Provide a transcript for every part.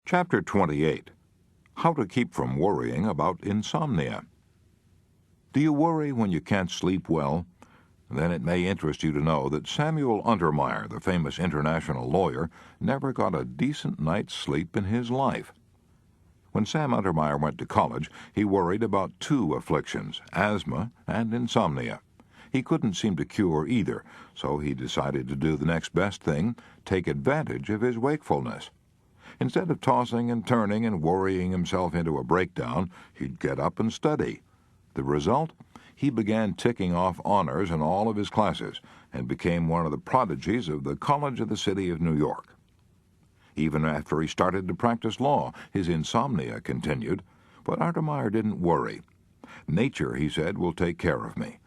Chapter 28. How to Keep from Worrying About Insomnia. Do you worry when you can't sleep well? Then it may interest you to know that Samuel Untermeyer, the famous international lawyer, never got a decent night's sleep in his life. When Sam Untermeyer went to college, he worried about two afflictions, asthma and insomnia. He couldn't seem to cure either, so he decided to do the next best thing, take advantage of his wakefulness. Instead of tossing and turning and worrying himself into a breakdown, he'd get up and study. The result? He began ticking off honors in all of his classes and became one of the prodigies of the College of the City of New York. Even after he started to practice law, his insomnia continued, but Untermeyer didn't worry. Nature, he said, will take care of me.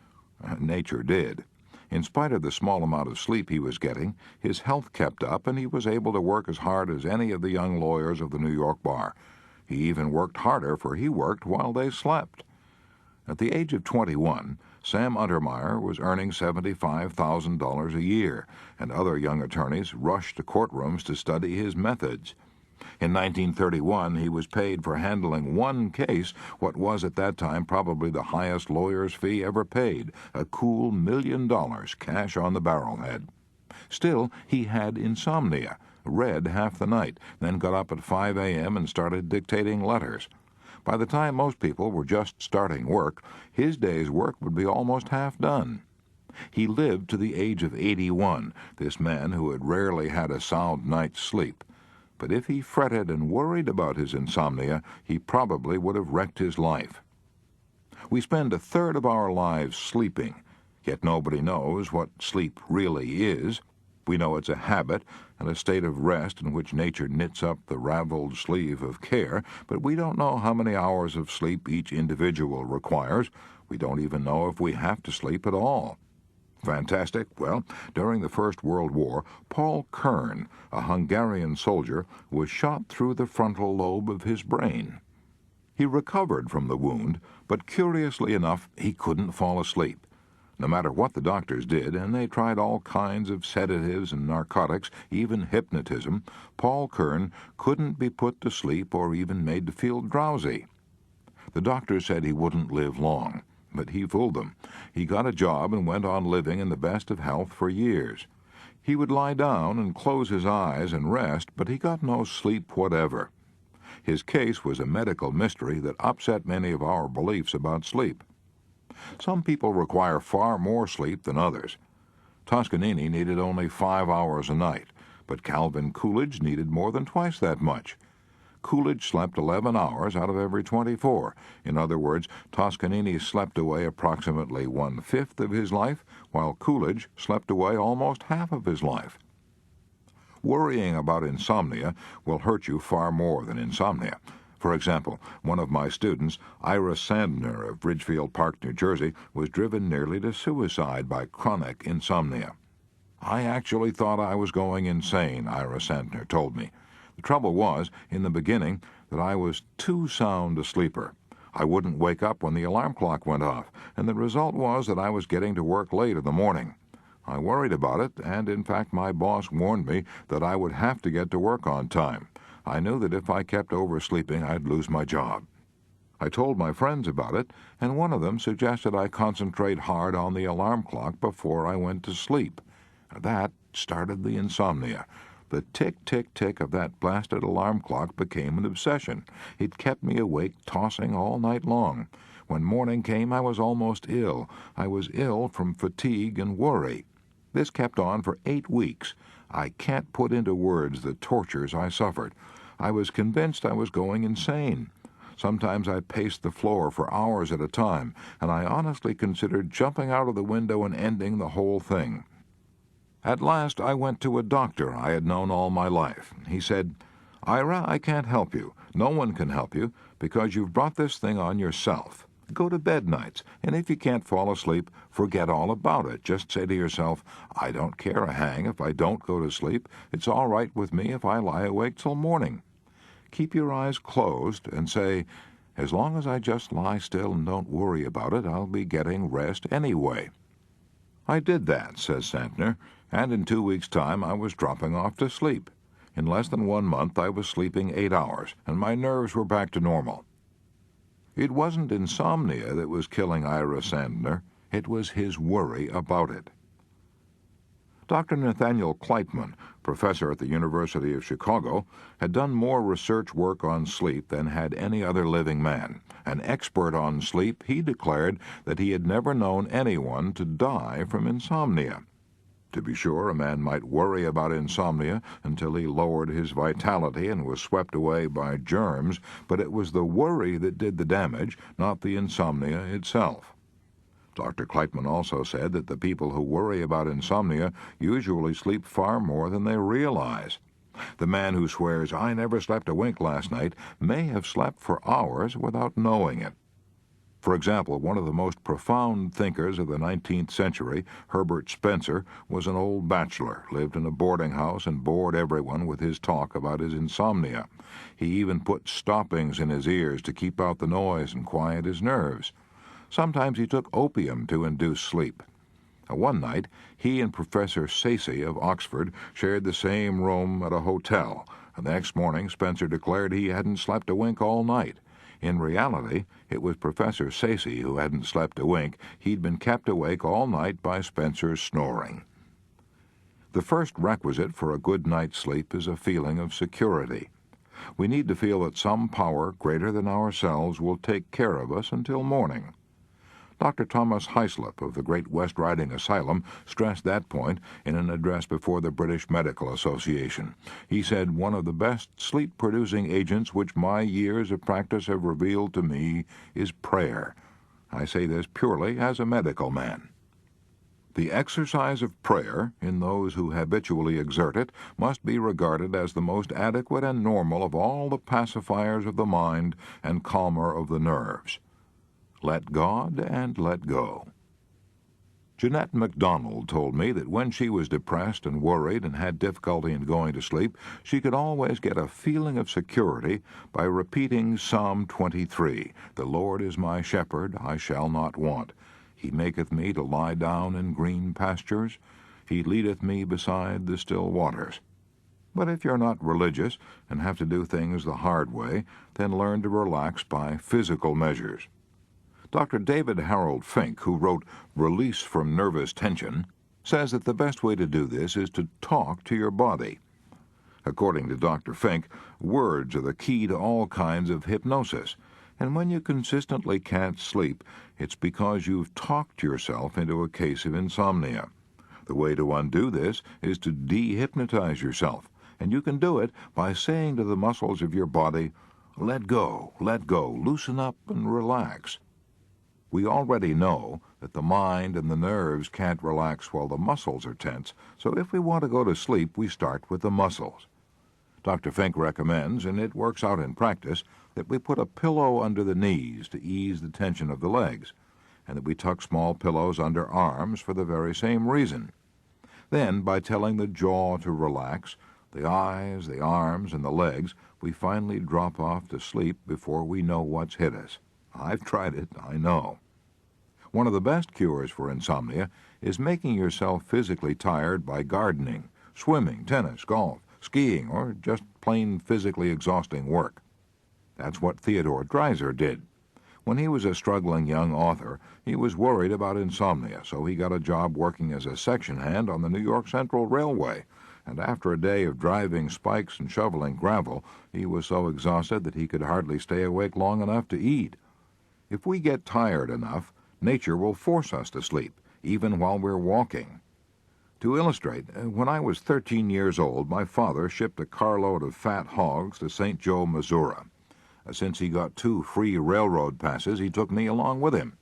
Nature did. In spite of the small amount of sleep he was getting, his health kept up and he was able to work as hard as any of the young lawyers of the New York bar. He even worked harder, for he worked while they slept. At the age of 21, Sam Untermeyer was earning $75,000 a year, and other young attorneys rushed to courtrooms to study his methods. In 1931, he was paid for handling one case, what was at that time probably the highest lawyer's fee ever paid, a cool $1 million cash on the barrelhead. Still, he had insomnia, read half the night, then got up at 5 a.m. and started dictating letters. By the time most people were just starting work, his day's work would be almost half done. He lived to the age of 81, this man who had rarely had a sound night's sleep. But if he fretted and worried about his insomnia, he probably would have wrecked his life. We spend a third of our lives sleeping, yet nobody knows what sleep really is. We know it's a habit and a state of rest in which nature knits up the raveled sleeve of care, but we don't know how many hours of sleep each individual requires. We don't even know if we have to sleep at all. Fantastic? Well, during the First World War, Paul Kern, a Hungarian soldier, was shot through the frontal lobe of his brain. He recovered from the wound, but curiously enough, he couldn't fall asleep. No matter what the doctors did, and they tried all kinds of sedatives and narcotics, even hypnotism, Paul Kern couldn't be put to sleep or even made to feel drowsy. The doctors said he wouldn't live long. But he fooled them. He got a job and went on living in the best of health for years. He would lie down and close his eyes and rest, but he got no sleep whatever. His case was a medical mystery that upset many of our beliefs about sleep. Some people require far more sleep than others. Toscanini needed only 5 hours a night, but Calvin Coolidge needed more than twice that much. Coolidge slept 11 hours out of every 24. In other words, Toscanini slept away approximately 1/5 of his life, while Coolidge slept away almost half of his life. Worrying about insomnia will hurt you far more than insomnia. For example, one of my students, Ira Sandner of Ridgefield Park, New Jersey, was driven nearly to suicide by chronic insomnia. "I actually thought I was going insane," Ira Sandner told me. The trouble was, in the beginning, that I was too sound a sleeper. I wouldn't wake up when the alarm clock went off, and the result was that I was getting to work late in the morning. I worried about it, and in fact my boss warned me that I would have to get to work on time. I knew that if I kept oversleeping, I'd lose my job. I told my friends about it, and one of them suggested I concentrate hard on the alarm clock before I went to sleep. That started the insomnia. The tick, tick, tick of that blasted alarm clock became an obsession. It kept me awake, tossing all night long. When morning came, I was almost ill. I was ill from fatigue and worry. This kept on for 8 weeks. I can't put into words the tortures I suffered. I was convinced I was going insane. Sometimes I paced the floor for hours at a time, and I honestly considered jumping out of the window and ending the whole thing. At last I went to a doctor I had known all my life. He said, "Ira, I can't help you. No one can help you, because you've brought this thing on yourself. Go to bed nights, and if you can't fall asleep, forget all about it. Just say to yourself, I don't care a hang if I don't go to sleep. It's all right with me if I lie awake till morning. Keep your eyes closed and say, as long as I just lie still and don't worry about it, I'll be getting rest anyway." I did that, says Sandner, and in 2 weeks' time I was dropping off to sleep. In less than 1 month, I was sleeping 8 hours, and my nerves were back to normal. It wasn't insomnia that was killing Ira Sandner. It was his worry about it. Dr. Nathaniel Kleitman, professor at the University of Chicago, had done more research work on sleep than had any other living man. An expert on sleep, he declared that he had never known anyone to die from insomnia. To be sure, a man might worry about insomnia until he lowered his vitality and was swept away by germs, but it was the worry that did the damage, not the insomnia itself. Dr. Kleitman also said that the people who worry about insomnia usually sleep far more than they realize. The man who swears, "I never slept a wink last night," may have slept for hours without knowing it. For example, one of the most profound thinkers of the 19th century, Herbert Spencer, was an old bachelor, lived in a boarding house and bored everyone with his talk about his insomnia. He even put stoppings in his ears to keep out the noise and quiet his nerves. Sometimes he took opium to induce sleep. One night, he and Professor Sayce of Oxford shared the same room at a hotel, and the next morning Spencer declared he hadn't slept a wink all night. In reality, it was Professor Sayce who hadn't slept a wink. He'd been kept awake all night by Spencer's snoring. The first requisite for a good night's sleep is a feeling of security. We need to feel that some power greater than ourselves will take care of us until morning. Dr. Thomas Hyslop of the Great West Riding Asylum stressed that point in an address before the British Medical Association. He said, "One of the best sleep-producing agents which my years of practice have revealed to me is prayer. I say this purely as a medical man." The exercise of prayer, in those who habitually exert it, must be regarded as the most adequate and normal of all the pacifiers of the mind and calmer of the nerves. Let God and let go. Jeanette MacDonald told me that when she was depressed and worried and had difficulty in going to sleep, she could always get a feeling of security by repeating Psalm 23, "The Lord is my shepherd, I shall not want. He maketh me to lie down in green pastures. He leadeth me beside the still waters." But if you're not religious and have to do things the hard way, then learn to relax by physical measures. Dr. David Harold Fink, who wrote Release from Nervous Tension, says that the best way to do this is to talk to your body. According to Dr. Fink, words are the key to all kinds of hypnosis, and when you consistently can't sleep, it's because you've talked yourself into a case of insomnia. The way to undo this is to de-hypnotize yourself, and you can do it by saying to the muscles of your body, let go, loosen up and relax. We already know that the mind and the nerves can't relax while the muscles are tense, so if we want to go to sleep, we start with the muscles. Dr. Fink recommends, and it works out in practice, that we put a pillow under the knees to ease the tension of the legs, and that we tuck small pillows under arms for the very same reason. Then, by telling the jaw to relax, the eyes, the arms, and the legs, we finally drop off to sleep before we know what's hit us. I've tried it, I know. One of the best cures for insomnia is making yourself physically tired by gardening, swimming, tennis, golf, skiing, or just plain physically exhausting work. That's what Theodore Dreiser did. When he was a struggling young author, he was worried about insomnia, so he got a job working as a section hand on the New York Central Railway, and after a day of driving spikes and shoveling gravel, he was so exhausted that he could hardly stay awake long enough to eat. If we get tired enough, nature will force us to sleep, even while we're walking. To illustrate, when I was 13 years old, my father shipped a carload of fat hogs to St. Joe, Missouri. Since he got 2 free railroad passes, he took me along with him.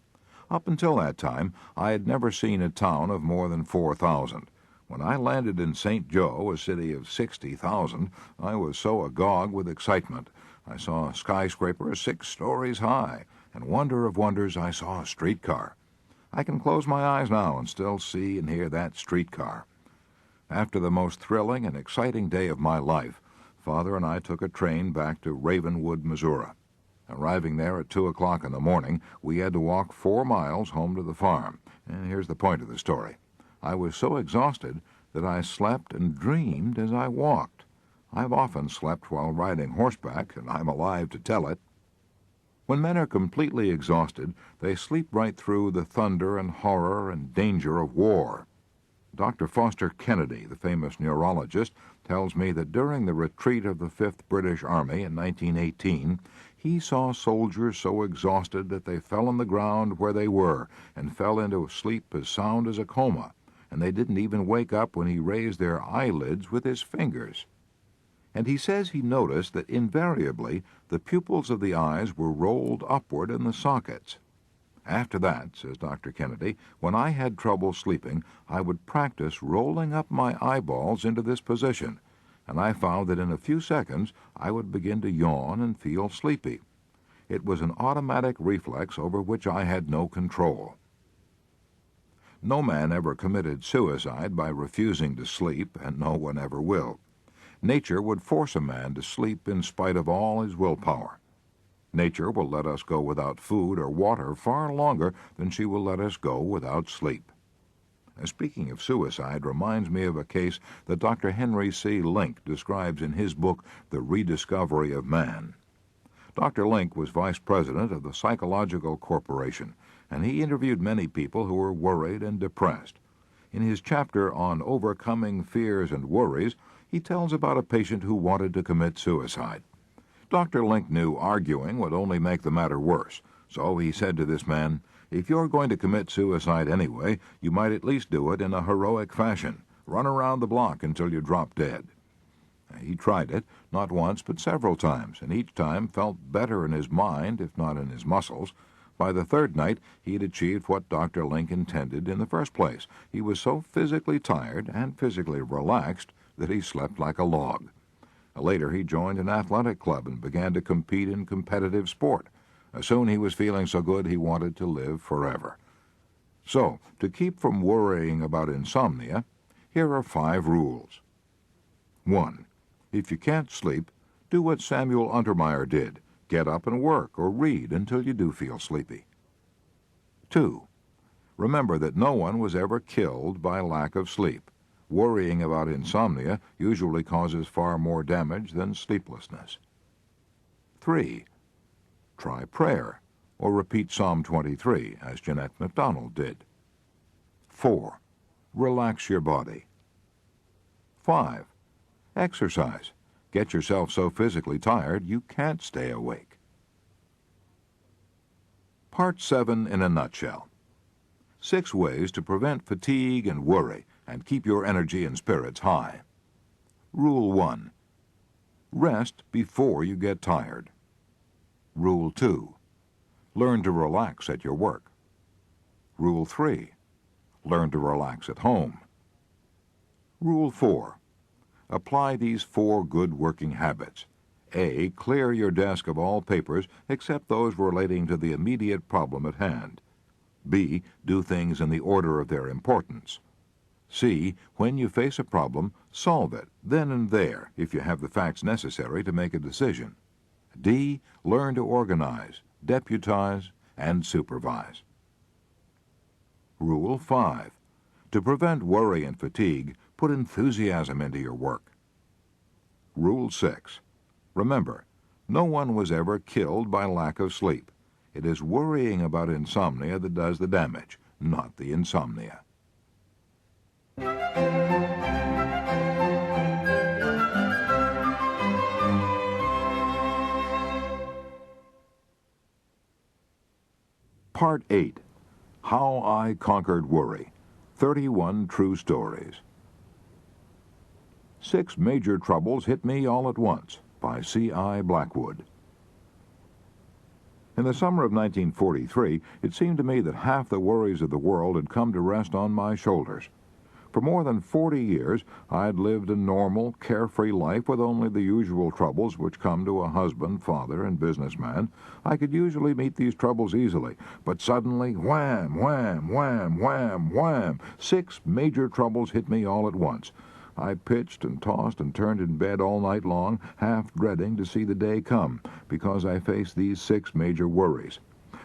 Up until that time, I had never seen a town of more than 4,000. When I landed in St. Joe, a city of 60,000, I was so agog with excitement. I saw a skyscraper 6 stories high, and wonder of wonders, I saw a streetcar. I can close my eyes now and still see and hear that streetcar. After the most thrilling and exciting day of my life, Father and I took a train back to Ravenwood, Missouri. Arriving there at 2 o'clock in the morning, we had to walk 4 miles home to the farm. And here's the point of the story. I was so exhausted that I slept and dreamed as I walked. I've often slept while riding horseback, and I'm alive to tell it. When men are completely exhausted, they sleep right through the thunder and horror and danger of war. Dr. Foster Kennedy, the famous neurologist, tells me that during the retreat of the 5th British Army in 1918, he saw soldiers so exhausted that they fell on the ground where they were and fell into sleep as sound as a coma, and they didn't even wake up when he raised their eyelids with his fingers. And he says he noticed that invariably the pupils of the eyes were rolled upward in the sockets. After that, says Dr. Kennedy, when I had trouble sleeping, I would practice rolling up my eyeballs into this position, and I found that in a few seconds I would begin to yawn and feel sleepy. It was an automatic reflex over which I had no control. No man ever committed suicide by refusing to sleep, and no one ever will. Nature would force a man to sleep in spite of all his willpower. Nature will let us go without food or water far longer than she will let us go without sleep. Speaking of suicide reminds me of a case that Dr. Henry C. Link describes in his book, The Rediscovery of Man. Dr. Link was vice president of the Psychological Corporation, and he interviewed many people who were worried and depressed. In his chapter on overcoming fears and worries, he tells about a patient who wanted to commit suicide. Dr. Link knew arguing would only make the matter worse, so he said to this man, "If you're going to commit suicide anyway, you might at least do it in a heroic fashion. Run around the block until you drop dead." He tried it, not once but several times, and each time felt better in his mind, if not in his muscles. By the third night, he had achieved what Dr. Link intended in the first place. He was so physically tired and physically relaxed that he slept like a log. Later, he joined an athletic club and began to compete in competitive sport. Soon he was feeling so good he wanted to live forever. So, to keep from worrying about insomnia, here are 5 rules. 1. If you can't sleep, do what Samuel Untermeyer did. Get up and work or read until you do feel sleepy. 2. Remember that no one was ever killed by lack of sleep. Worrying about insomnia usually causes far more damage than sleeplessness. 3. Try prayer, or repeat Psalm 23, as Jeanette MacDonald did. 4. Relax your body. 5. Exercise. Get yourself so physically tired you can't stay awake. Part 7 in a nutshell. 6 ways to prevent fatigue and worry and keep your energy and spirits high. Rule 1. Rest before you get tired. Rule 2. Learn to relax at your work. Rule 3. Learn to relax at home. Rule 4. Apply these 4 good working habits. A. Clear your desk of all papers except those relating to the immediate problem at hand. B. Do things in the order of their importance. C. When you face a problem, solve it then and there if you have the facts necessary to make a decision. D. Learn to organize, deputize, and supervise. Rule 5. To prevent worry and fatigue, put enthusiasm into your work. Rule 6. Remember, no one was ever killed by lack of sleep. It is worrying about insomnia that does the damage, not the insomnia. Part 8. How I Conquered Worry. 31 True Stories. 6 Major Troubles Hit Me All at Once, by C.I. Blackwood. In the summer of 1943, it seemed to me that half the worries of the world had come to rest on my shoulders. For more than 40 years, I had lived a normal, carefree life with only the usual troubles which come to a husband, father, and businessman. I could usually meet these troubles easily, but suddenly, wham, wham, wham, wham, wham, 6 major troubles hit me all at once. I pitched and tossed and turned in bed all night long, half dreading to see the day come, because I faced these 6 major worries.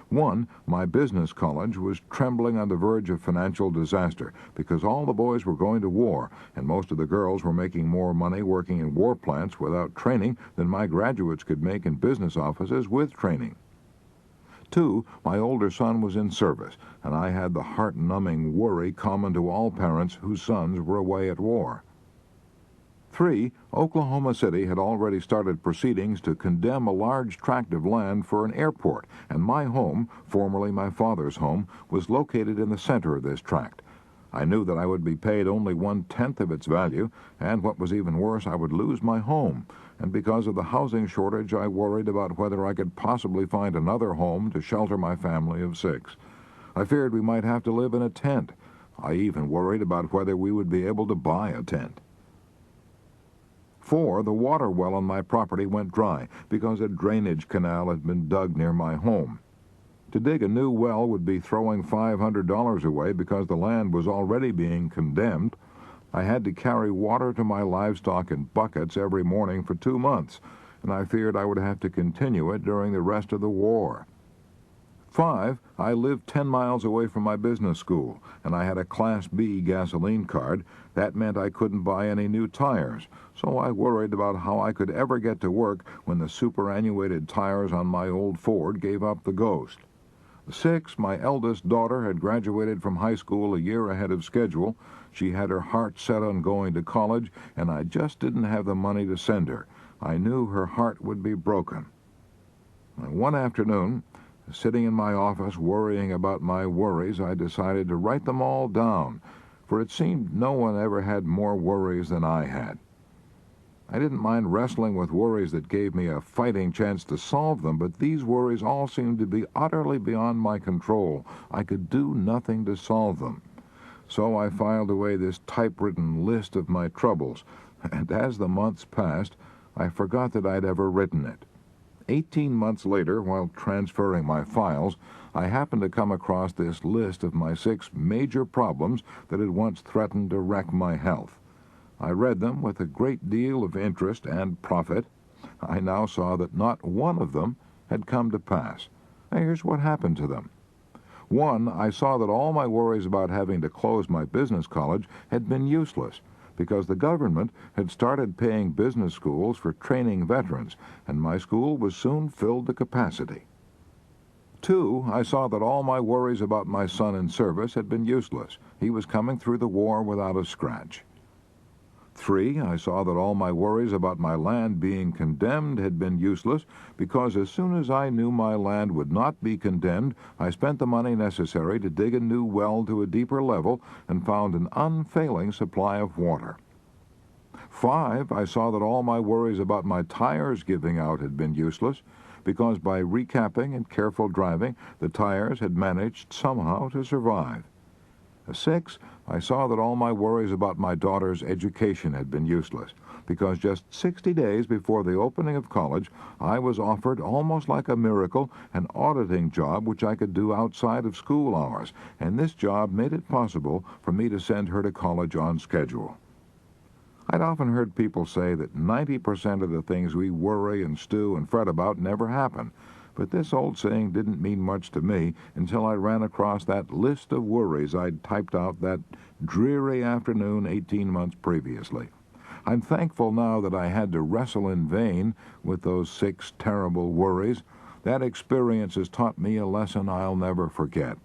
One, my business college was trembling on the verge of financial disaster because all the boys were going to war and most of the girls were making more money working in war plants without training than my graduates could make in business offices with training. Two, my older son was in service, and I had the heart-numbing worry common to all parents whose sons were away at war. Three, Oklahoma City had already started proceedings to condemn a large tract of land for an airport, and my home, formerly my father's home, was located in the center of this tract. I knew that I would be paid only 1/10 of its value, and what was even worse, I would lose my home. And because of the housing shortage, I worried about whether I could possibly find another home to shelter my family of 6. I feared we might have to live in a tent. I even worried about whether we would be able to buy a tent. 4, the water well on my property went dry because a drainage canal had been dug near my home. To dig a new well would be throwing $500 away because the land was already being condemned. I had to carry water to my livestock in buckets every morning for 2 months, and I feared I would have to continue it during the rest of the war. 5, I lived 10 miles away from my business school, and I had a Class B gasoline card. That meant I couldn't buy any new tires, so I worried about how I could ever get to work when the superannuated tires on my old Ford gave up the ghost. 6, my eldest daughter had graduated from high school a year ahead of schedule. She had her heart set on going to college, and I just didn't have the money to send her. I knew her heart would be broken. One afternoon, sitting in my office worrying about my worries, I decided to write them all down, for it seemed no one ever had more worries than I had. I didn't mind wrestling with worries that gave me a fighting chance to solve them, but these worries all seemed to be utterly beyond my control. I could do nothing to solve them. So I filed away this typewritten list of my troubles, and as the months passed, I forgot that I'd ever written it. 18 months later, while transferring my files, I happened to come across this list of my 6 major problems that had once threatened to wreck my health. I read them with a great deal of interest and profit. I now saw that not one of them had come to pass. Here's what happened to them. 1, I saw that all my worries about having to close my business college had been useless, because the government had started paying business schools for training veterans, and my school was soon filled to capacity. 2, I saw that all my worries about my son in service had been useless. He was coming through the war without a scratch. 3, I saw that all my worries about my land being condemned had been useless, because as soon as I knew my land would not be condemned, I spent the money necessary to dig a new well to a deeper level and found an unfailing supply of water. 5, I saw that all my worries about my tires giving out had been useless, because by recapping and careful driving, the tires had managed somehow to survive. 6, I saw that all my worries about my daughter's education had been useless, because just 60 days before the opening of college, I was offered, almost like a miracle, an auditing job which I could do outside of school hours, and this job made it possible for me to send her to college on schedule. I'd often heard people say that 90% of the things we worry and stew and fret about never happen. But this old saying didn't mean much to me until I ran across that list of worries I'd typed out that dreary afternoon 18 months previously. I'm thankful now that I had to wrestle in vain with those 6 terrible worries. That experience has taught me a lesson I'll never forget.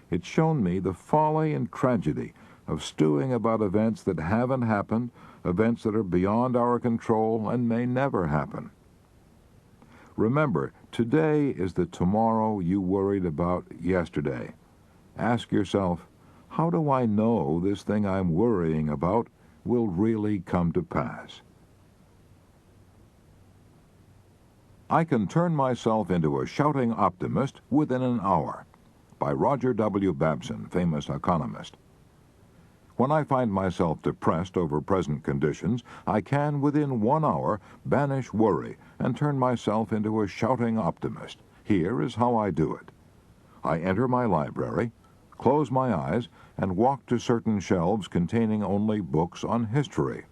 It's shown me the folly and tragedy of stewing about events that haven't happened, events that are beyond our control and may never happen. Remember, today is the tomorrow you worried about yesterday. Ask yourself, how do I know this thing I'm worrying about will really come to pass? I Can Turn Myself into a Shouting Optimist Within an Hour, by Roger W. Babson, famous economist. When I find myself depressed over present conditions, I can, within 1 hour, banish worry and turn myself into a shouting optimist. Here is how I do it. I enter my library, close my eyes, and walk to certain shelves containing only books on history.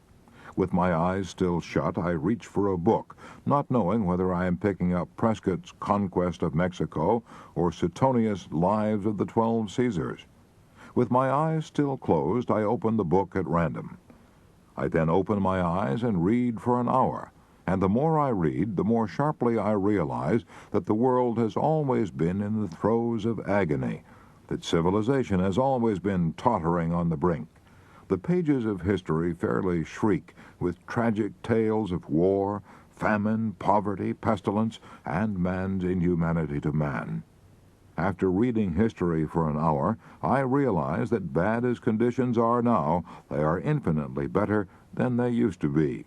With my eyes still shut, I reach for a book, not knowing whether I am picking up Prescott's Conquest of Mexico or Suetonius' Lives of the 12 Caesars. With my eyes still closed, I open the book at random. I then open my eyes and read for an hour, and the more I read, the more sharply I realize that the world has always been in the throes of agony, that civilization has always been tottering on the brink. The pages of history fairly shriek with tragic tales of war, famine, poverty, pestilence, and man's inhumanity to man. After reading history for an hour, I realize that bad as conditions are now, they are infinitely better than they used to be.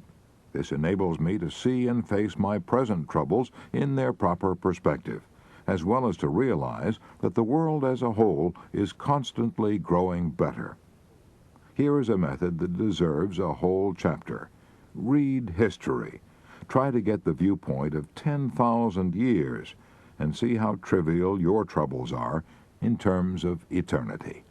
This enables me to see and face my present troubles in their proper perspective, as well as to realize that the world as a whole is constantly growing better. Here is a method that deserves a whole chapter. Read history. Try to get the viewpoint of 10,000 years and see how trivial your troubles are in terms of eternity.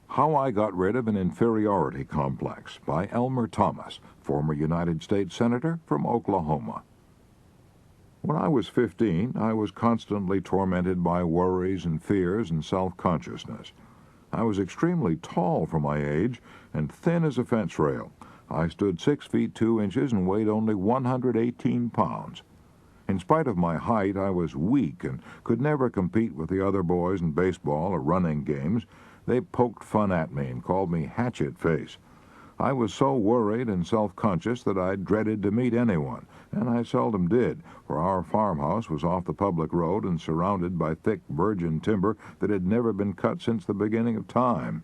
How I Got Rid of an Inferiority Complex by Elmer Thomas, former United States Senator from Oklahoma. When I was 15, I was constantly tormented by worries and fears and self-consciousness. I was extremely tall for my age and thin as a fence rail. I stood 6 feet 2 inches and weighed only 118 pounds. In spite of my height, I was weak and could never compete with the other boys in baseball or running games. They poked fun at me and called me Hatchet Face. I was so worried and self-conscious that I dreaded to meet anyone, and I seldom did, for our farmhouse was off the public road and surrounded by thick virgin timber that had never been cut since the beginning of time.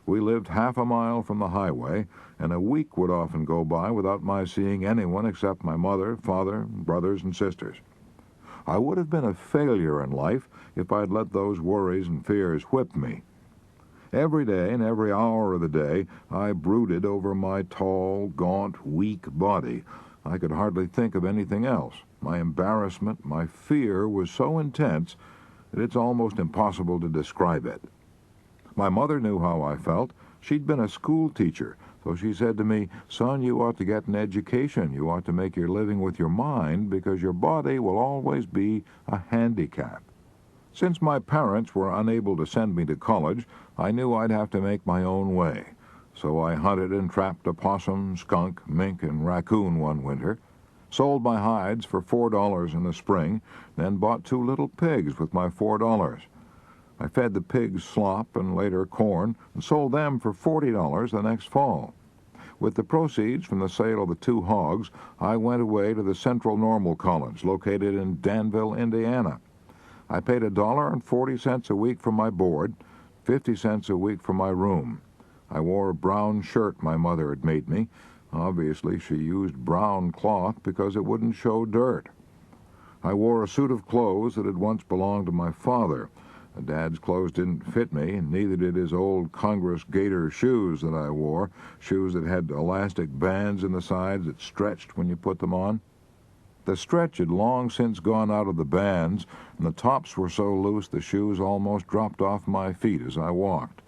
We lived half a mile from the highway, and a week would often go by without my seeing anyone except my mother, father, brothers, and sisters. I would have been a failure in life if I'd let those worries and fears whip me. Every day and every hour of the day, I brooded over my tall, gaunt, weak body. I could hardly think of anything else. My embarrassment, my fear was so intense that it's almost impossible to describe it. My mother knew how I felt. She'd been a school teacher, so she said to me, "Son, you ought to get an education. You ought to make your living with your mind because your body will always be a handicap." Since my parents were unable to send me to college, I knew I'd have to make my own way. So I hunted and trapped a possum, skunk, mink, and raccoon one winter, sold my hides for $4 in the spring, then bought 2 little pigs with my $4. I fed the pigs slop and later corn and sold them for $40 the next fall. With the proceeds from the sale of the 2 hogs, I went away to the Central Normal College, located in Danville, Indiana. I paid $1.40 a week for my board, 50 cents a week for my room. I wore a brown shirt my mother had made me. Obviously, she used brown cloth because it wouldn't show dirt. I wore a suit of clothes that had once belonged to my father. Dad's clothes didn't fit me, and neither did his old Congress gaiter shoes that I wore, shoes that had elastic bands in the sides that stretched when you put them on. The stretch had long since gone out of the bands, and the tops were so loose the shoes almost dropped off my feet as I walked.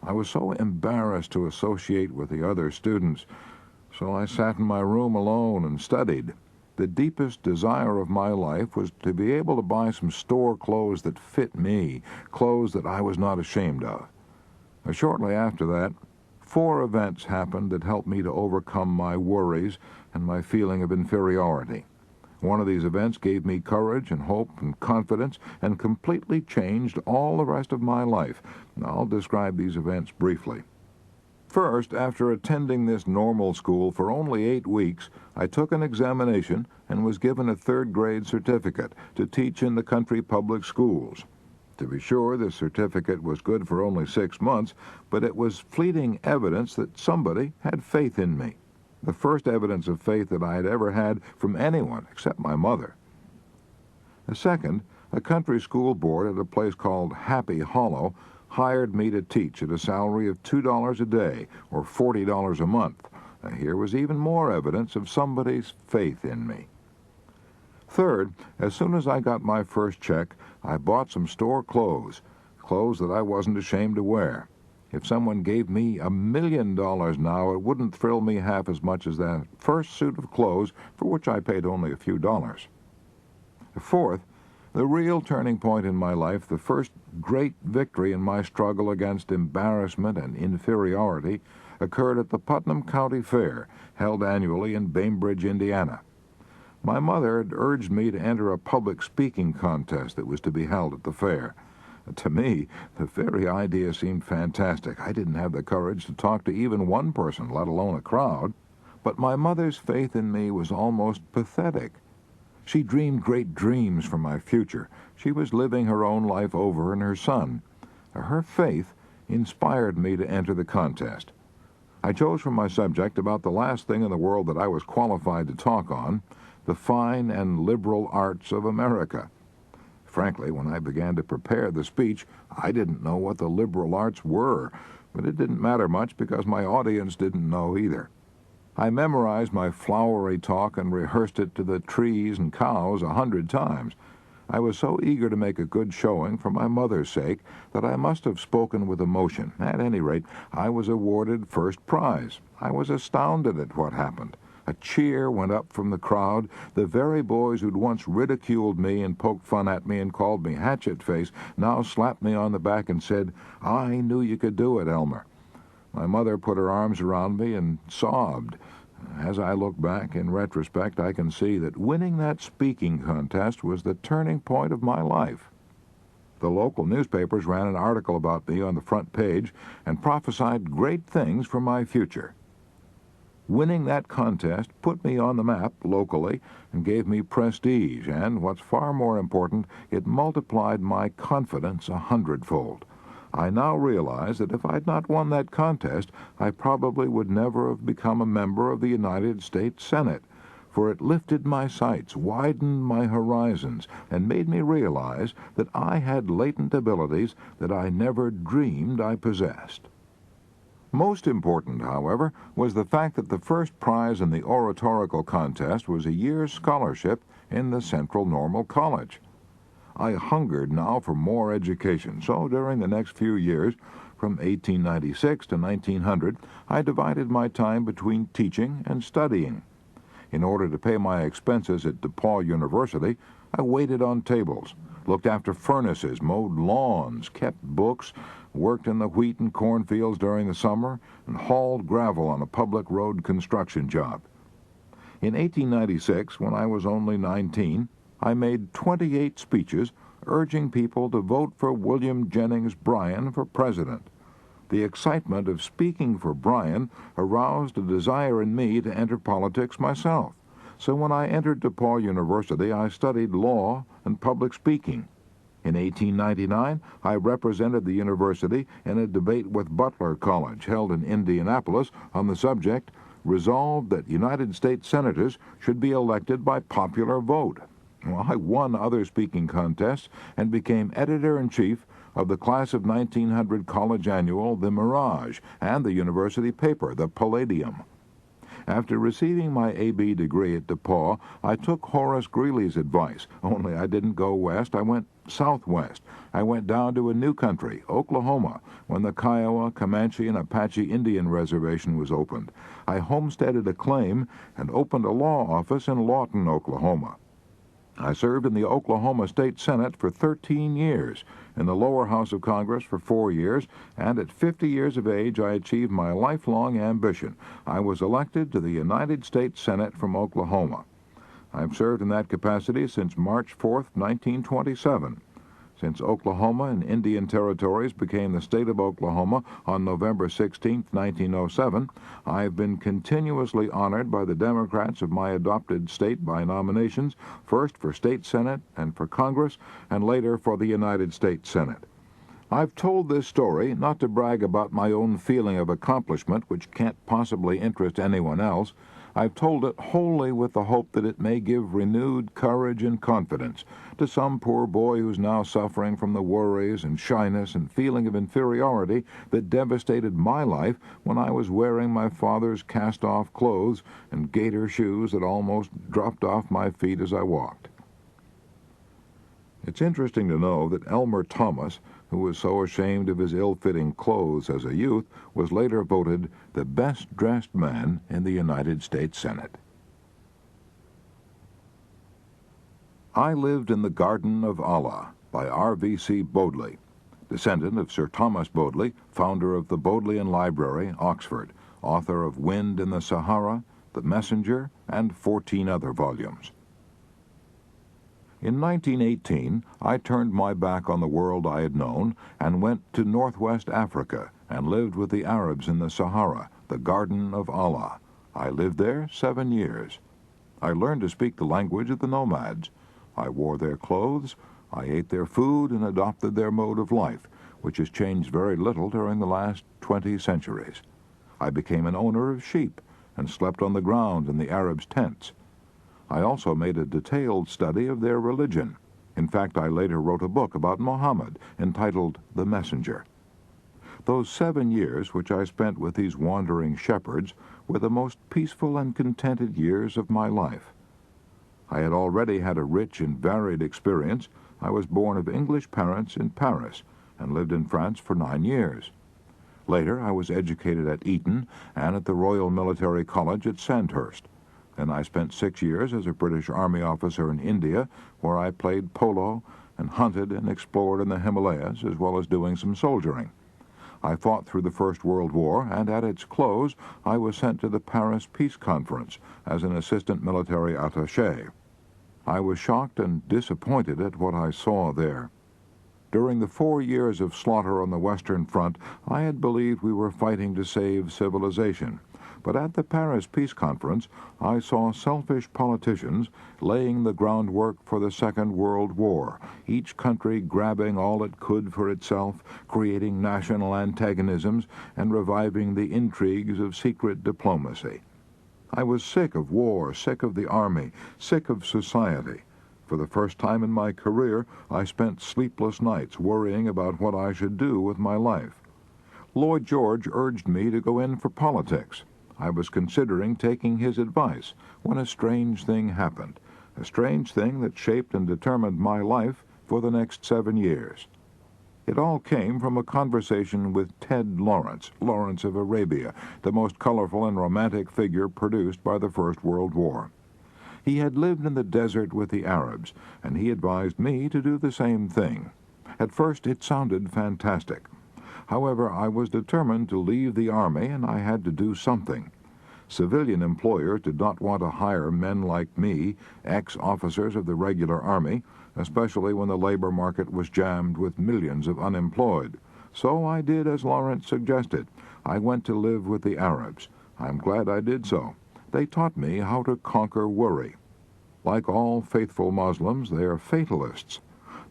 I was so embarrassed to associate with the other students, so I sat in my room alone and studied. The deepest desire of my life was to be able to buy some store clothes that fit me, clothes that I was not ashamed of. Shortly after that, 4 events happened that helped me to overcome my worries and my feeling of inferiority. One of these events gave me courage and hope and confidence and completely changed all the rest of my life. I'll describe these events briefly. First, after attending this normal school for only 8 weeks, I took an examination and was given a 3rd grade certificate to teach in the country public schools. To be sure, this certificate was good for only 6 months, but it was fleeting evidence that somebody had faith in me. The first evidence of faith that I had ever had from anyone except my mother. Second, a country school board at a place called Happy Hollow hired me to teach at a salary of $2 a day, or $40 a month. Here was even more evidence of somebody's faith in me. Third, as soon as I got my first check, I bought some store clothes that I wasn't ashamed to wear. If someone gave me $1,000,000 now, it wouldn't thrill me half as much as that first suit of clothes for which I paid only a few dollars. Fourth, the real turning point in my life, the first great victory in my struggle against embarrassment and inferiority, occurred at the Putnam County Fair, held annually in Bainbridge, Indiana. My mother had urged me to enter a public speaking contest that was to be held at the fair. To me, the very idea seemed fantastic. I didn't have the courage to talk to even one person, let alone a crowd. But my mother's faith in me was almost pathetic. She dreamed great dreams for my future. She was living her own life over in her son. Her faith inspired me to enter the contest. I chose for my subject about the last thing in the world that I was qualified to talk on, the fine and liberal arts of America. Frankly, when I began to prepare the speech, I didn't know what the liberal arts were, but it didn't matter much because my audience didn't know either. I memorized my flowery talk and rehearsed it to the trees and cows 100 times. I was so eager to make a good showing for my mother's sake that I must have spoken with emotion. At any rate, I was awarded first prize. I was astounded at what happened. A cheer went up from the crowd. The very boys who'd once ridiculed me and poked fun at me and called me hatchet face now slapped me on the back and said, "I knew you could do it, Elmer." My mother put her arms around me and sobbed. As I look back, in retrospect, I can see that winning that speaking contest was the turning point of my life. The local newspapers ran an article about me on the front page and prophesied great things for my future. Winning that contest put me on the map locally and gave me prestige, and, what's far more important, it multiplied my confidence 100-fold. I now realize that if I'd not won that contest, I probably would never have become a member of the United States Senate, for it lifted my sights, widened my horizons, and made me realize that I had latent abilities that I never dreamed I possessed. Most important, however, was the fact that the first prize in the oratorical contest was a year's scholarship in the Central Normal College. I hungered now for more education, so during the next few years, from 1896 to 1900, I divided my time between teaching and studying. In order to pay my expenses at DePaul University, I waited on tables, looked after furnaces, mowed lawns, kept books, worked in the wheat and cornfields during the summer, and hauled gravel on a public road construction job. In 1896, when I was only 19, I made 28 speeches urging people to vote for William Jennings Bryan for president. The excitement of speaking for Bryan aroused a desire in me to enter politics myself. So when I entered DePaul University, I studied law and public speaking. In 1899, I represented the university in a debate with Butler College held in Indianapolis on the subject, "Resolved that United States senators should be elected by popular vote." Well, I won other speaking contests and became editor-in-chief of the class of 1900 college annual, The Mirage, and the university paper, The Palladium. After receiving my A.B. degree at DePaul, I took Horace Greeley's advice, only I didn't go west, I went southwest. I went down to a new country, Oklahoma, when the Kiowa, Comanche, and Apache Indian Reservation was opened. I homesteaded a claim and opened a law office in Lawton, Oklahoma. I served in the Oklahoma State Senate for 13 years, in the lower house of Congress for 4 years, and at 50 years of age I achieved my lifelong ambition. I was elected to the United States Senate from Oklahoma. I've served in that capacity since March 4th, 1927. Since Oklahoma and Indian Territories became the state of Oklahoma on November 16, 1907, I've been continuously honored by the Democrats of my adopted state by nominations, first for state Senate and for Congress, and later for the United States Senate. I've told this story not to brag about my own feeling of accomplishment, which can't possibly interest anyone else. I've told it wholly with the hope that it may give renewed courage and confidence to some poor boy who's now suffering from the worries and shyness and feeling of inferiority that devastated my life when I was wearing my father's cast-off clothes and gaiter shoes that almost dropped off my feet as I walked. It's interesting to know that Elmer Thomas, who was so ashamed of his ill-fitting clothes as a youth, was later voted the best-dressed man in the United States Senate. I Lived in the Garden of Allah by R.V.C. Bodley, descendant of Sir Thomas Bodley, founder of the Bodleian Library, Oxford, author of Wind in the Sahara, The Messenger, and 14 other volumes. In 1918, I turned my back on the world I had known and went to northwest Africa and lived with the Arabs in the Sahara, the Garden of Allah. I lived there 7 years. I learned to speak the language of the nomads. I wore their clothes, I ate their food, and adopted their mode of life, which has changed very little during the last 20 centuries. I became an owner of sheep and slept on the ground in the Arabs' tents. I also made a detailed study of their religion. In fact, I later wrote a book about Muhammad entitled The Messenger. Those 7 years which I spent with these wandering shepherds were the most peaceful and contented years of my life. I had already had a rich and varied experience. I was born of English parents in Paris and lived in France for 9 years. Later, I was educated at Eton and at the Royal Military College at Sandhurst. Then I spent 6 years as a British Army officer in India, where I played polo and hunted and explored in the Himalayas, as well as doing some soldiering. I fought through the First World War, and at its close, I was sent to the Paris Peace Conference as an assistant military attaché. I was shocked and disappointed at what I saw there. During the 4 years of slaughter on the Western Front, I had believed we were fighting to save civilization. But at the Paris Peace Conference, I saw selfish politicians laying the groundwork for the Second World War, each country grabbing all it could for itself, creating national antagonisms, and reviving the intrigues of secret diplomacy. I was sick of war, sick of the army, sick of society. For the first time in my career, I spent sleepless nights worrying about what I should do with my life. Lloyd George urged me to go in for politics. I was considering taking his advice when a strange thing happened, a strange thing that shaped and determined my life for the next 7 years. It all came from a conversation with Ted Lawrence, Lawrence of Arabia, the most colorful and romantic figure produced by the First World War. He had lived in the desert with the Arabs, and he advised me to do the same thing. At first it sounded fantastic. However, I was determined to leave the army, and I had to do something. Civilian employers did not want to hire men like me, ex-officers of the regular army, especially when the labor market was jammed with millions of unemployed. So I did as Lawrence suggested. I went to live with the Arabs. I'm glad I did so. They taught me how to conquer worry. Like all faithful Muslims, they are fatalists.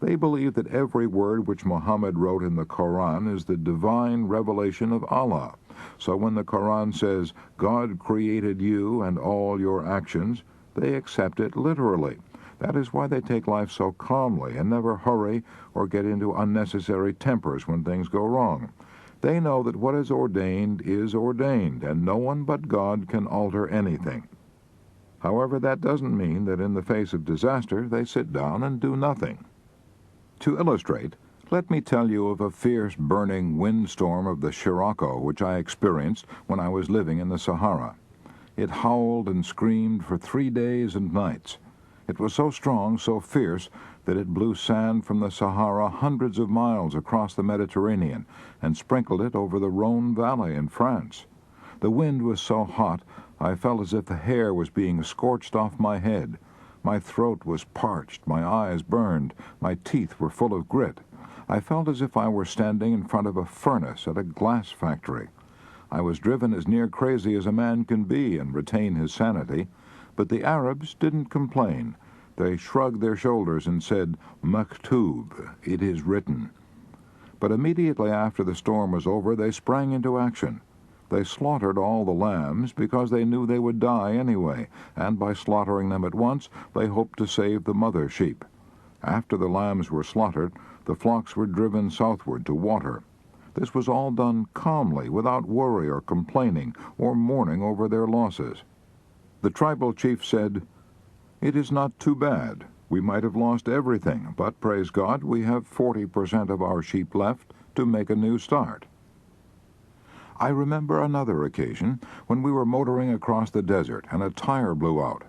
They believe that every word which Muhammad wrote in the Quran is the divine revelation of Allah. So when the Quran says, God created you and all your actions, they accept it literally. That is why they take life so calmly and never hurry or get into unnecessary tempers when things go wrong. They know that what is ordained, and no one but God can alter anything. However, that doesn't mean that in the face of disaster they sit down and do nothing. To illustrate, let me tell you of a fierce burning windstorm of the Scirocco which I experienced when I was living in the Sahara. It howled and screamed for 3 days and nights. It was so strong, so fierce, that it blew sand from the Sahara hundreds of miles across the Mediterranean and sprinkled it over the Rhone Valley in France. The wind was so hot, I felt as if the hair was being scorched off my head. My throat was parched, my eyes burned, my teeth were full of grit. I felt as if I were standing in front of a furnace at a glass factory. I was driven as near crazy as a man can be and retain his sanity, but the Arabs didn't complain. They shrugged their shoulders and said, "Maktub, it is written." But immediately after the storm was over, they sprang into action. They slaughtered all the lambs because they knew they would die anyway, and by slaughtering them at once, they hoped to save the mother sheep. After the lambs were slaughtered, the flocks were driven southward to water. This was all done calmly, without worry or complaining or mourning over their losses. The tribal chief said, "It is not too bad. We might have lost everything, but praise God, we have 40% of our sheep left to make a new start. I remember another occasion when we were motoring across the desert and a tire blew out.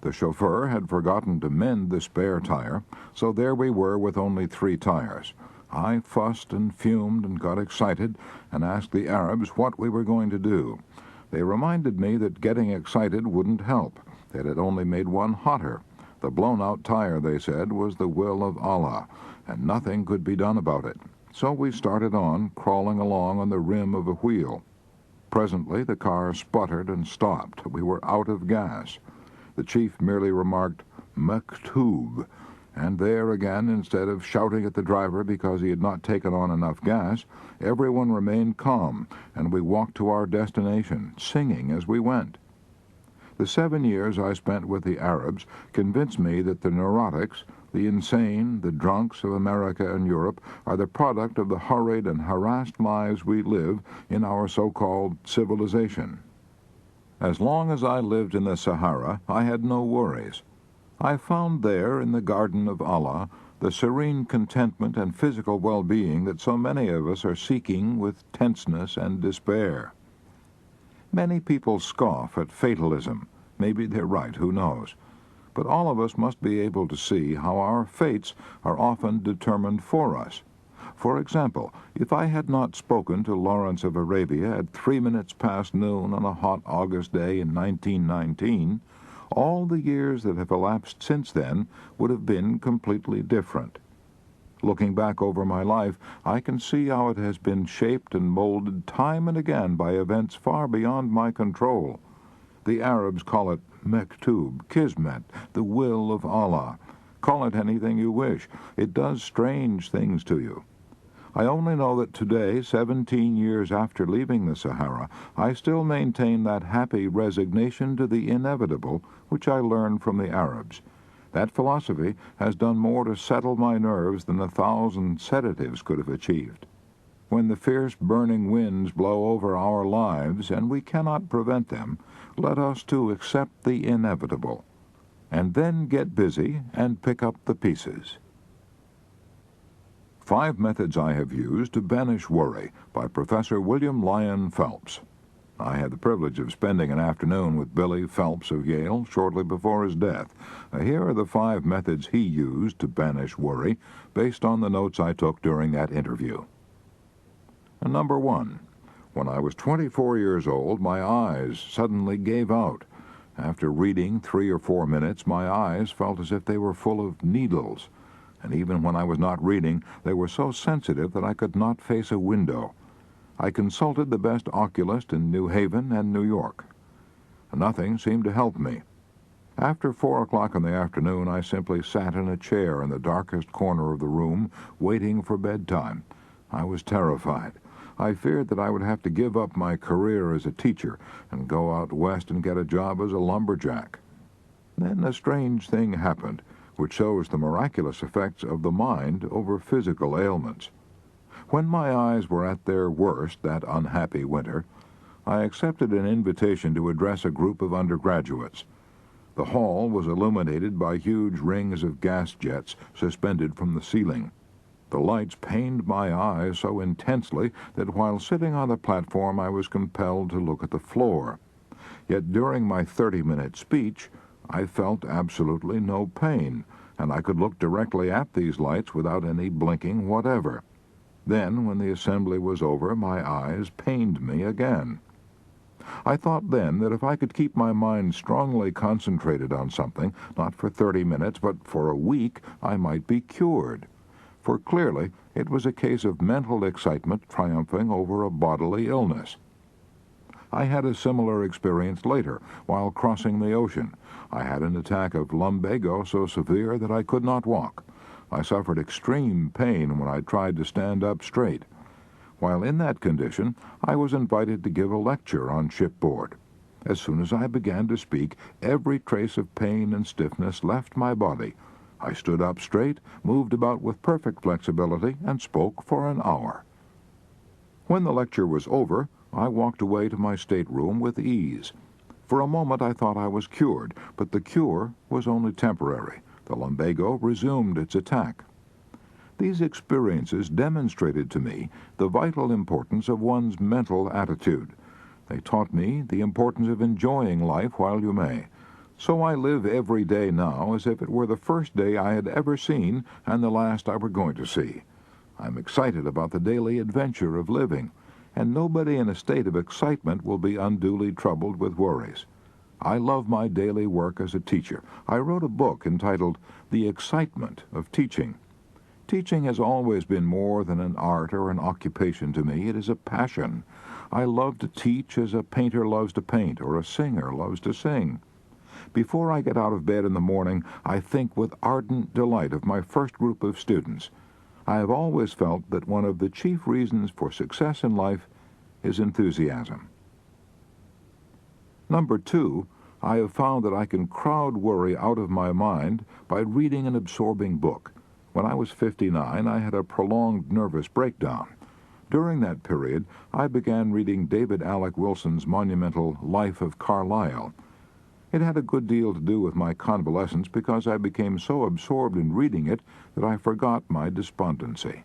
The chauffeur had forgotten to mend the spare tire, so there we were with only 3 tires. I fussed and fumed and got excited and asked the Arabs what we were going to do. They reminded me that getting excited wouldn't help, that it only made one hotter. The blown-out tire, they said, was the will of Allah, and nothing could be done about it. So we started on, crawling along on the rim of a wheel. Presently the car sputtered and stopped. We were out of gas. The chief merely remarked, "Maktub," and there again, instead of shouting at the driver because he had not taken on enough gas, everyone remained calm, and we walked to our destination, singing as we went. The 7 years I spent with the Arabs convinced me that the neurotics, the insane, the drunks of America and Europe are the product of the hurried and harassed lives we live in our so-called civilization. As long as I lived in the Sahara, I had no worries. I found there, in the garden of Allah, the serene contentment and physical well-being that so many of us are seeking with tenseness and despair. Many people scoff at fatalism. Maybe they're right, who knows? But all of us must be able to see how our fates are often determined for us. For example, if I had not spoken to Lawrence of Arabia at 3 minutes past noon on a hot August day in 1919, all the years that have elapsed since then would have been completely different. Looking back over my life, I can see how it has been shaped and molded time and again by events far beyond my control. The Arabs call it Mektub, Kismet, the will of Allah. Call it anything you wish. It does strange things to you. I only know that today, 17 years after leaving the Sahara, I still maintain that happy resignation to the inevitable which I learned from the Arabs. That philosophy has done more to settle my nerves than 1,000 sedatives could have achieved. When the fierce burning winds blow over our lives, and we cannot prevent them, let us too accept the inevitable, and then get busy and pick up the pieces. 5 Methods I Have Used to Banish Worry by Professor William Lyon Phelps. I had the privilege of spending an afternoon with Billy Phelps of Yale shortly before his death. Here are the 5 methods he used to banish worry based on the notes I took during that interview. Number 1. When I was 24 years old, my eyes suddenly gave out. After reading 3 or 4 minutes, my eyes felt as if they were full of needles. And even when I was not reading, they were so sensitive that I could not face a window. I consulted the best oculist in New Haven and New York. Nothing seemed to help me. After 4 o'clock in the afternoon, I simply sat in a chair in the darkest corner of the room, waiting for bedtime. I was terrified. I feared that I would have to give up my career as a teacher and go out west and get a job as a lumberjack. Then a strange thing happened, which shows the miraculous effects of the mind over physical ailments. When my eyes were at their worst that unhappy winter, I accepted an invitation to address a group of undergraduates. The hall was illuminated by huge rings of gas jets suspended from the ceiling. The lights pained my eyes so intensely that while sitting on the platform I was compelled to look at the floor. Yet during my 30-minute speech, I felt absolutely no pain, and I could look directly at these lights without any blinking whatever. Then, when the assembly was over, my eyes pained me again. I thought then that if I could keep my mind strongly concentrated on something, not for 30 minutes, but for a week, I might be cured. For clearly, it was a case of mental excitement triumphing over a bodily illness. I had a similar experience later, while crossing the ocean. I had an attack of lumbago so severe that I could not walk. I suffered extreme pain when I tried to stand up straight. While in that condition, I was invited to give a lecture on shipboard. As soon as I began to speak, every trace of pain and stiffness left my body. I stood up straight, moved about with perfect flexibility, and spoke for an hour. When the lecture was over, I walked away to my stateroom with ease. For a moment I thought I was cured, but the cure was only temporary. The lumbago resumed its attack. These experiences demonstrated to me the vital importance of one's mental attitude. They taught me the importance of enjoying life while you may. So I live every day now as if it were the first day I had ever seen and the last I were going to see. I'm excited about the daily adventure of living, and nobody in a state of excitement will be unduly troubled with worries. I love my daily work as a teacher. I wrote a book entitled The Excitement of Teaching. Teaching has always been more than an art or an occupation to me. It is a passion. I love to teach as a painter loves to paint or a singer loves to sing. Before I get out of bed in the morning, I think with ardent delight of my first group of students. I have always felt that one of the chief reasons for success in life is enthusiasm. Number 2, I have found that I can crowd worry out of my mind by reading an absorbing book. When I was 59, I had a prolonged nervous breakdown. During that period, I began reading David Alec Wilson's monumental Life of Carlyle. It had a good deal to do with my convalescence because I became so absorbed in reading it that I forgot my despondency.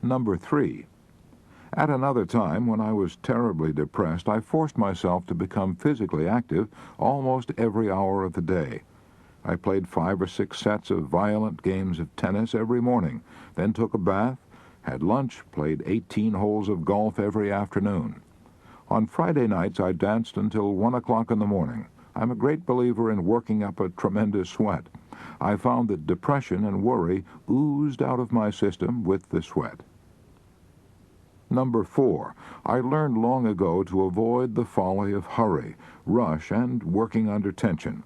Number 3. At another time, when I was terribly depressed, I forced myself to become physically active almost every hour of the day. I played 5 or 6 sets of violent games of tennis every morning, then took a bath, had lunch, played 18 holes of golf every afternoon. On Friday nights, I danced until 1 o'clock in the morning. I'm a great believer in working up a tremendous sweat. I found that depression and worry oozed out of my system with the sweat. Number 4, I learned long ago to avoid the folly of hurry, rush, and working under tension.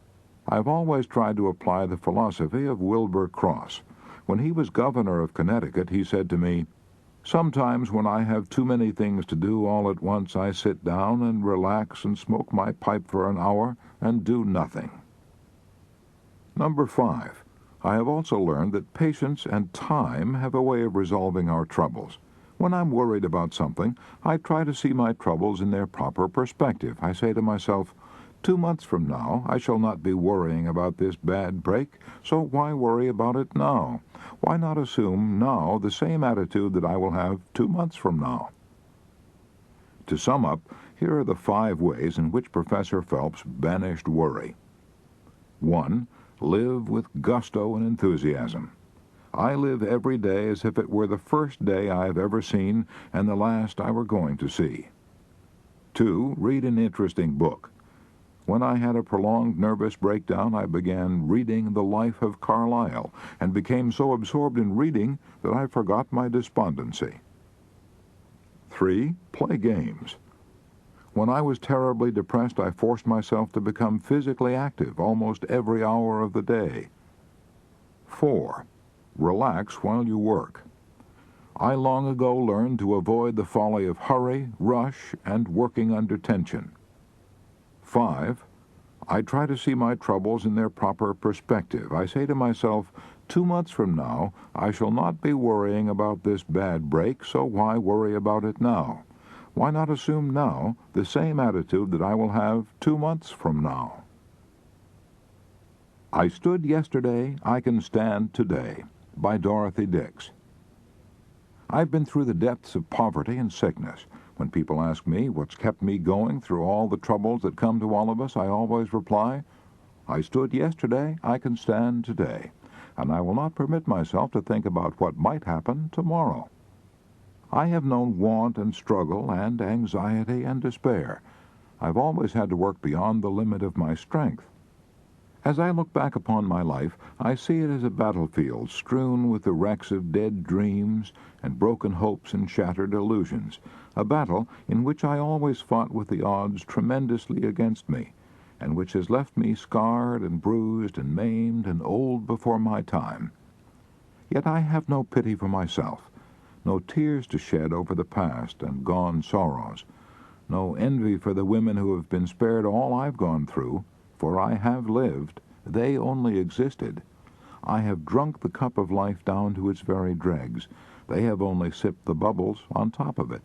I've always tried to apply the philosophy of Wilbur Cross. When he was governor of Connecticut, he said to me, "Sometimes when I have too many things to do all at once, I sit down and relax and smoke my pipe for an hour and do nothing." Number 5, I have also learned that patience and time have a way of resolving our troubles. When I'm worried about something, I try to see my troubles in their proper perspective. I say to myself, 2 months from now, I shall not be worrying about this bad break, so why worry about it now? Why not assume now the same attitude that I will have 2 months from now? To sum up, here are the 5 ways in which Professor Phelps banished worry. 1. Live with gusto and enthusiasm. I live every day as if it were the first day I have ever seen and the last I were going to see. 2. Read an interesting book. When I had a prolonged nervous breakdown, I began reading The Life of Carlyle and became so absorbed in reading that I forgot my despondency. 3. Play games. When I was terribly depressed, I forced myself to become physically active almost every hour of the day. 4. Relax while you work. I long ago learned to avoid the folly of hurry, rush, and working under tension. 5. I try to see my troubles in their proper perspective. I say to myself, 2 months from now, I shall not be worrying about this bad break, so why worry about it now? Why not assume now the same attitude that I will have 2 months from now? I Stood Yesterday, I Can Stand Today, by Dorothy Dix. I've been through the depths of poverty and sickness. When people ask me what's kept me going through all the troubles that come to all of us, I always reply, I stood yesterday, I can stand today, and I will not permit myself to think about what might happen tomorrow. I have known want and struggle and anxiety and despair. I've always had to work beyond the limit of my strength. As I look back upon my life, I see it as a battlefield strewn with the wrecks of dead dreams and broken hopes and shattered illusions, a battle in which I always fought with the odds tremendously against me, and which has left me scarred and bruised and maimed and old before my time. Yet I have no pity for myself, no tears to shed over the past and gone sorrows, no envy for the women who have been spared all I've gone through, for I have lived, they only existed. I have drunk the cup of life down to its very dregs. They have only sipped the bubbles on top of it.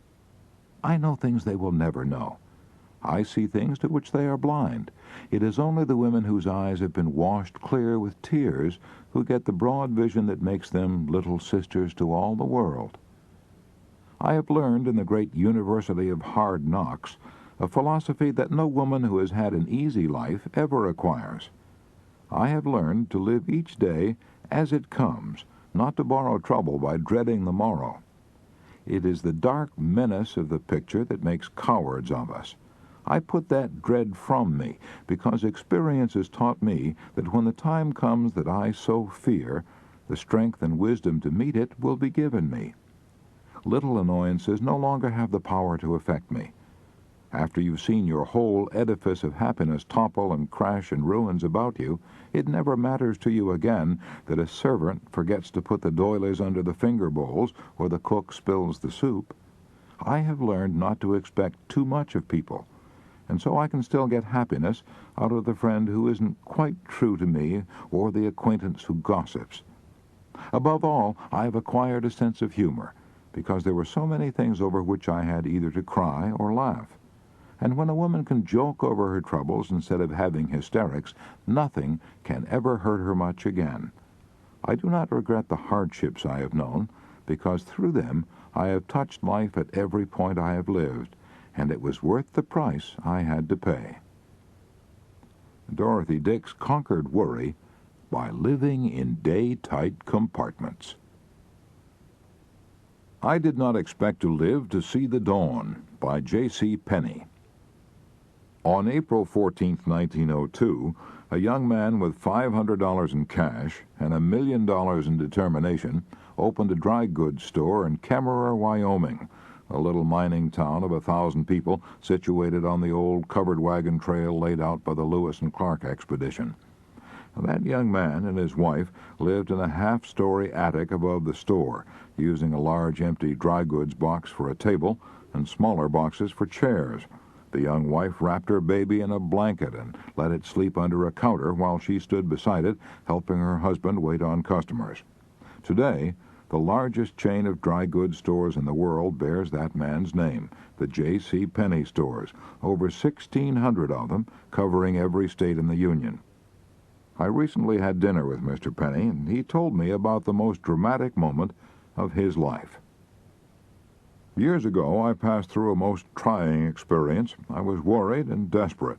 I know things they will never know. I see things to which they are blind. It is only the women whose eyes have been washed clear with tears who get the broad vision that makes them little sisters to all the world. I have learned in the great University of Hard Knocks a philosophy that no woman who has had an easy life ever acquires. I have learned to live each day as it comes, not to borrow trouble by dreading the morrow. It is the dark menace of the picture that makes cowards of us. I put that dread from me, because experience has taught me that when the time comes that I so fear, the strength and wisdom to meet it will be given me. Little annoyances no longer have the power to affect me. After you've seen your whole edifice of happiness topple and crash in ruins about you, it never matters to you again that a servant forgets to put the doilies under the finger bowls or the cook spills the soup. I have learned not to expect too much of people, and so I can still get happiness out of the friend who isn't quite true to me or the acquaintance who gossips. Above all, I have acquired a sense of humor, because there were so many things over which I had either to cry or laugh. And when a woman can joke over her troubles instead of having hysterics, nothing can ever hurt her much again. I do not regret the hardships I have known, because through them I have touched life at every point I have lived, and it was worth the price I had to pay. Dorothy Dix conquered worry by living in day-tight compartments. I Did Not Expect to Live to See the Dawn by J.C. Penney. On April 14, 1902, a young man with $500 in cash and $1 million in determination opened a dry goods store in Kemmerer, Wyoming, a little mining town of 1,000 people situated on the old covered wagon trail laid out by the Lewis and Clark expedition. That young man and his wife lived in a half-story attic above the store, using a large empty dry goods box for a table and smaller boxes for chairs. The young wife wrapped her baby in a blanket and let it sleep under a counter while she stood beside it, helping her husband wait on customers. Today, the largest chain of dry goods stores in the world bears that man's name, the J.C. Penney stores, over 1,600 of them, covering every state in the Union. I recently had dinner with Mr. Penney, and he told me about the most dramatic moment of his life. Years ago, I passed through a most trying experience. I was worried and desperate.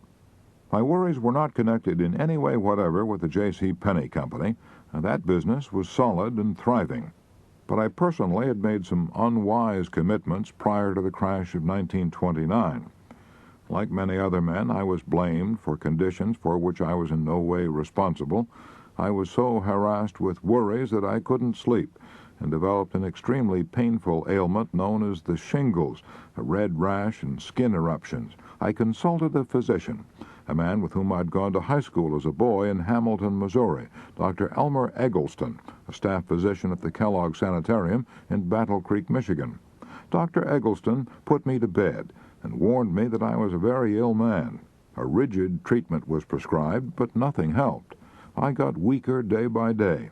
My worries were not connected in any way whatever with the J.C. Penney Company, and that business was solid and thriving. But I personally had made some unwise commitments prior to the crash of 1929. Like many other men, I was blamed for conditions for which I was in no way responsible. I was so harassed with worries that I couldn't sleep, and developed an extremely painful ailment known as the shingles, a red rash and skin eruptions. I consulted a physician, a man with whom I'd gone to high school as a boy in Hamilton, Missouri, Dr. Elmer Eggleston, a staff physician at the Kellogg Sanitarium in Battle Creek, Michigan. Dr. Eggleston put me to bed and warned me that I was a very ill man. A rigid treatment was prescribed, but nothing helped. I got weaker day by day.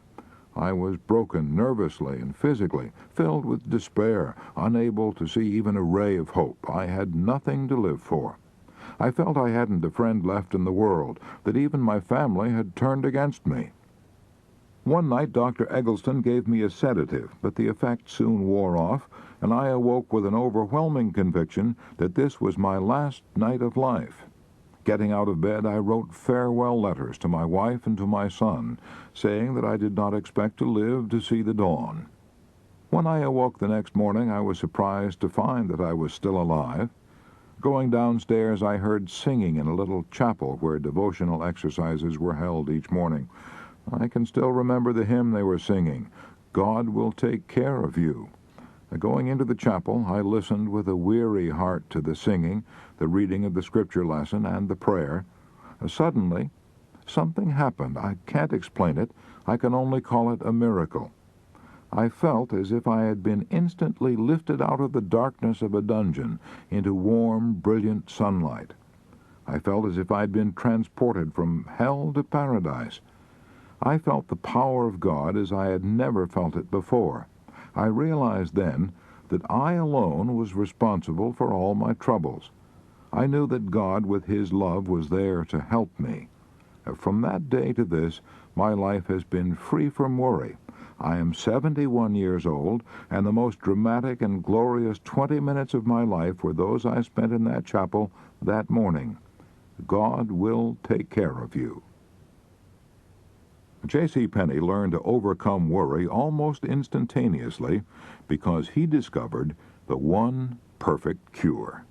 I was broken nervously and physically, filled with despair, unable to see even a ray of hope. I had nothing to live for. I felt I hadn't a friend left in the world, that even my family had turned against me. One night Dr. Eggleston gave me a sedative, but the effect soon wore off, and I awoke with an overwhelming conviction that this was my last night of life. Getting out of bed, I wrote farewell letters to my wife and to my son, saying that I did not expect to live to see the dawn. When I awoke the next morning, I was surprised to find that I was still alive. Going downstairs, I heard singing in a little chapel where devotional exercises were held each morning. I can still remember the hymn they were singing, "God Will Take Care of You." Going into the chapel, I listened with a weary heart to the singing, the reading of the scripture lesson, and the prayer. Suddenly, something happened. I can't explain it. I can only call it a miracle. I felt as if I had been instantly lifted out of the darkness of a dungeon into warm, brilliant sunlight. I felt as if I had been transported from hell to paradise. I felt the power of God as I had never felt it before. I realized then that I alone was responsible for all my troubles. I knew that God, with His love, was there to help me. From that day to this, my life has been free from worry. I am 71 years old, and the most dramatic and glorious 20 minutes of my life were those I spent in that chapel that morning. God will take care of you. J.C. Penney learned to overcome worry almost instantaneously because he discovered the one perfect cure.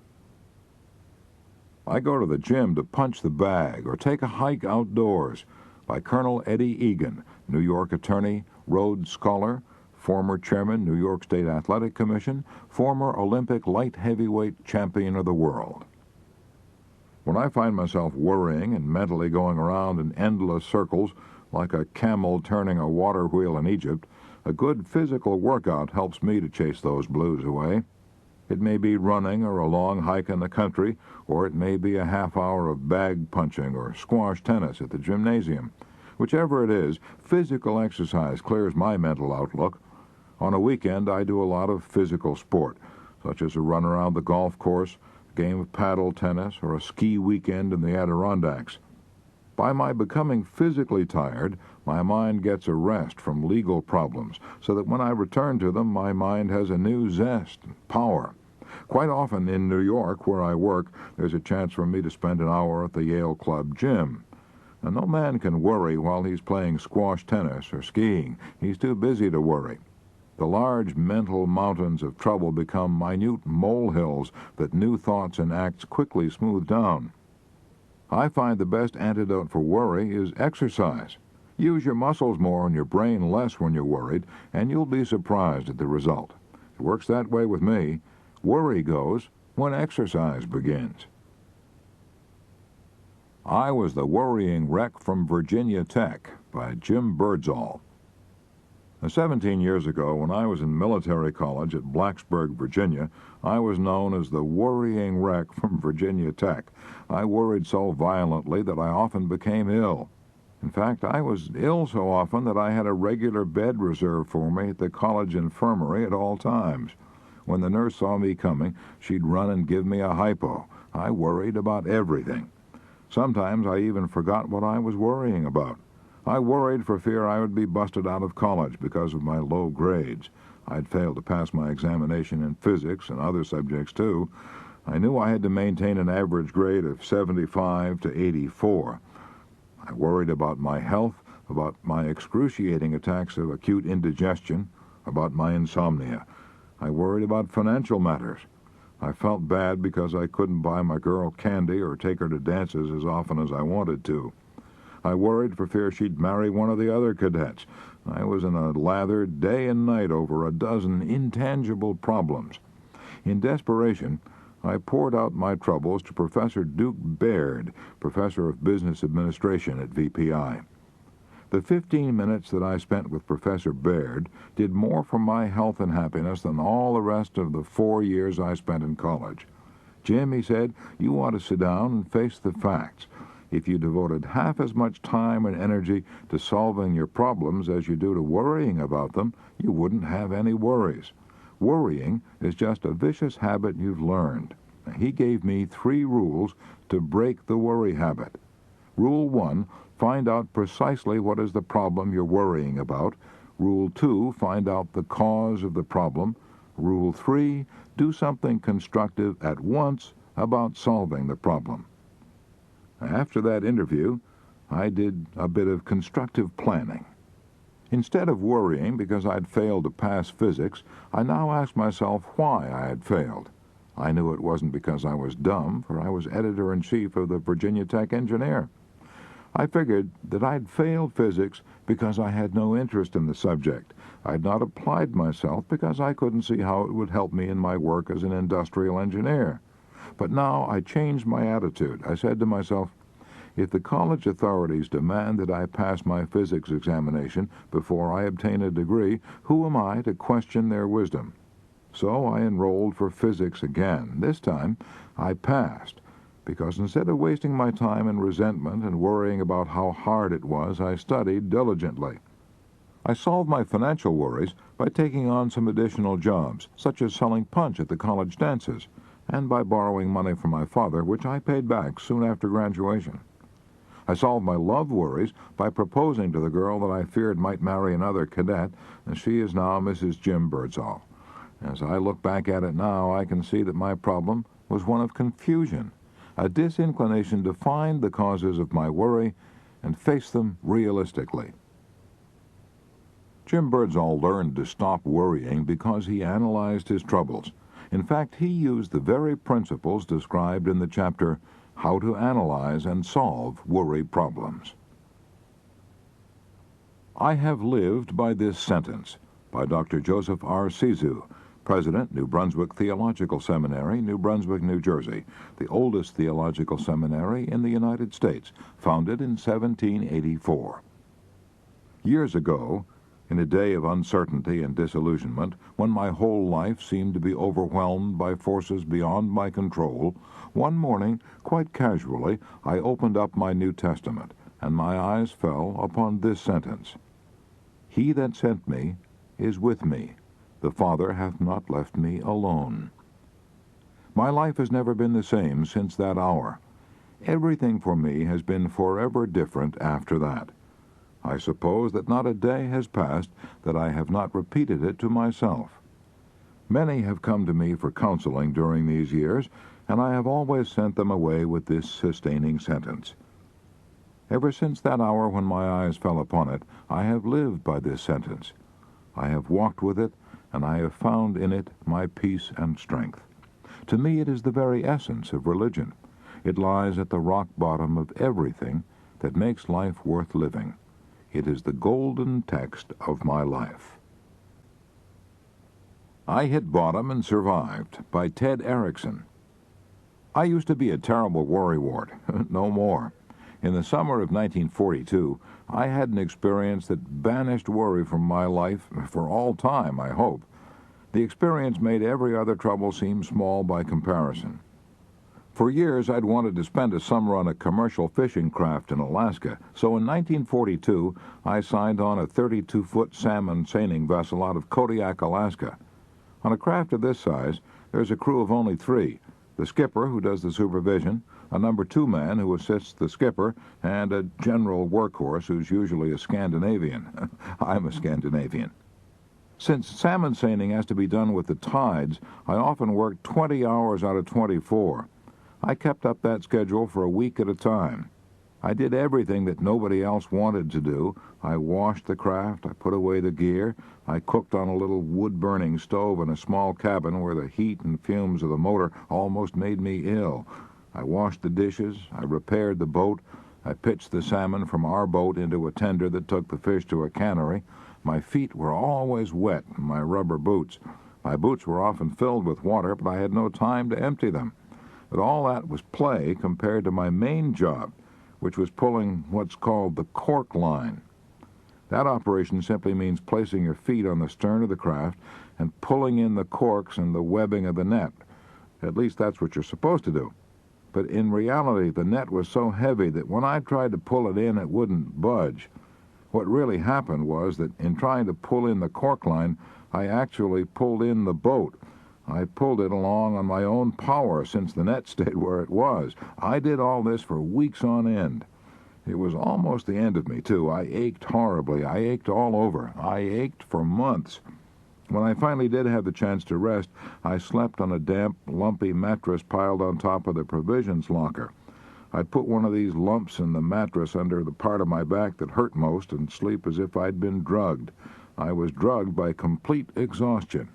I go to the gym to punch the bag or take a hike outdoors. By Colonel Eddie Egan, New York attorney, Rhodes Scholar, former chairman, New York State Athletic Commission, former Olympic light heavyweight champion of the world. When I find myself worrying and mentally going around in endless circles like a camel turning a water wheel in Egypt, a good physical workout helps me to chase those blues away. It may be running or a long hike in the country, or it may be a half hour of bag punching or squash tennis at the gymnasium. Whichever it is, physical exercise clears my mental outlook. On a weekend, I do a lot of physical sport, such as a run around the golf course, a game of paddle tennis, or a ski weekend in the Adirondacks. By my becoming physically tired, my mind gets a rest from legal problems, so that when I return to them, my mind has a new zest and power. Quite often in New York, where I work, there's a chance for me to spend an hour at the Yale Club gym. And no man can worry while he's playing squash tennis or skiing. He's too busy to worry. The large mental mountains of trouble become minute molehills that new thoughts and acts quickly smooth down. I find the best antidote for worry is exercise. Use your muscles more and your brain less when you're worried, and you'll be surprised at the result. It works that way with me. Worry goes when exercise begins. I Was the Worrying Wreck from Virginia Tech by Jim Birdsall. 17 years ago, when I was in military college at Blacksburg, Virginia, I was known as the worrying wreck from Virginia Tech. I worried so violently that I often became ill. In fact, I was ill so often that I had a regular bed reserved for me at the college infirmary at all times. When the nurse saw me coming, she'd run and give me a hypo. I worried about everything. Sometimes I even forgot what I was worrying about. I worried for fear I would be busted out of college because of my low grades. I'd failed to pass my examination in physics and other subjects, too. I knew I had to maintain an average grade of 75 to 84. I worried about my health, about my excruciating attacks of acute indigestion, about my insomnia. I worried about financial matters. I felt bad because I couldn't buy my girl candy or take her to dances as often as I wanted to. I worried for fear she'd marry one of the other cadets. I was in a lather day and night over a dozen intangible problems. In desperation, I poured out my troubles to Professor Duke Baird, professor of business administration at VPI. The 15 minutes that I spent with Professor Baird did more for my health and happiness than all the rest of the 4 years I spent in college. Jim, he said, you ought to sit down and face the facts. If you devoted half as much time and energy to solving your problems as you do to worrying about them, you wouldn't have any worries. Worrying is just a vicious habit you've learned. He gave me 3 rules to break the worry habit. Rule 1, find out precisely what is the problem you're worrying about. Rule 2, find out the cause of the problem. Rule 3, do something constructive at once about solving the problem. After that interview, I did a bit of constructive planning. Instead of worrying because I'd failed to pass physics, I now asked myself why I had failed. I knew it wasn't because I was dumb, for I was editor-in-chief of the Virginia Tech Engineer. I figured that I'd failed physics because I had no interest in the subject. I'd not applied myself because I couldn't see how it would help me in my work as an industrial engineer. But now I changed my attitude. I said to myself, if the college authorities demand that I pass my physics examination before I obtain a degree, who am I to question their wisdom? So I enrolled for physics again. This time I passed, because instead of wasting my time in resentment and worrying about how hard it was, I studied diligently. I solved my financial worries by taking on some additional jobs, such as selling punch at the college dances. and by borrowing money from my father, which I paid back soon after graduation. I solved my love worries by proposing to the girl that I feared might marry another cadet, and she is now Mrs. Jim Birdsall. As I look back at it now, I can see that my problem was one of confusion, a disinclination to find the causes of my worry and face them realistically. Jim Birdsall learned to stop worrying because he analyzed his troubles. In fact, he used the very principles described in the chapter, How to Analyze and Solve Worry Problems. I have lived by this sentence, by Dr. Joseph R. Sizu, President, New Brunswick Theological Seminary, New Brunswick, New Jersey, the oldest theological seminary in the United States, founded in 1784. Years ago, in a day of uncertainty and disillusionment, when my whole life seemed to be overwhelmed by forces beyond my control, one morning, quite casually, I opened up my New Testament, and my eyes fell upon this sentence, He that sent me is with me. The Father hath not left me alone. My life has never been the same since that hour. Everything for me has been forever different after that. I suppose that not a day has passed that I have not repeated it to myself. Many have come to me for counseling during these years, and I have always sent them away with this sustaining sentence. Ever since that hour when my eyes fell upon it, I have lived by this sentence. I have walked with it, and I have found in it my peace and strength. To me it is the very essence of religion. It lies at the rock bottom of everything that makes life worth living. It is the golden text of my life. I Hit Bottom and Survived by Ted Erickson. I used to be a terrible worrywart. No more. In the summer of 1942, I had an experience that banished worry from my life for all time, I hope. The experience made every other trouble seem small by comparison. For years, I'd wanted to spend a summer on a commercial fishing craft in Alaska, so in 1942, I signed on a 32-foot salmon seining vessel out of Kodiak, Alaska. On a craft of this size, there's a crew of only 3, the skipper, who does the supervision, a number 2 man who assists the skipper, and a general workhorse who's usually a Scandinavian. I'm a Scandinavian. Since salmon seining has to be done with the tides, I often worked 20 hours out of 24. I kept up that schedule for a week at a time. I did everything that nobody else wanted to do. I washed the craft, I put away the gear, I cooked on a little wood-burning stove in a small cabin where the heat and fumes of the motor almost made me ill. I washed the dishes, I repaired the boat, I pitched the salmon from our boat into a tender that took the fish to a cannery. My feet were always wet in my rubber boots. My boots were often filled with water, but I had no time to empty them. But all that was play compared to my main job, which was pulling what's called the cork line. That operation simply means placing your feet on the stern of the craft and pulling in the corks and the webbing of the net. At least that's what you're supposed to do. But in reality, the net was so heavy that when I tried to pull it in, it wouldn't budge. What really happened was that in trying to pull in the cork line, I actually pulled in the boat. I pulled it along on my own power since the net stayed where it was. I did all this for weeks on end. It was almost the end of me, too. I ached horribly. I ached all over. I ached for months. When I finally did have the chance to rest, I slept on a damp, lumpy mattress piled on top of the provisions locker. I'd put one of these lumps in the mattress under the part of my back that hurt most and sleep as if I'd been drugged. I was drugged by complete exhaustion.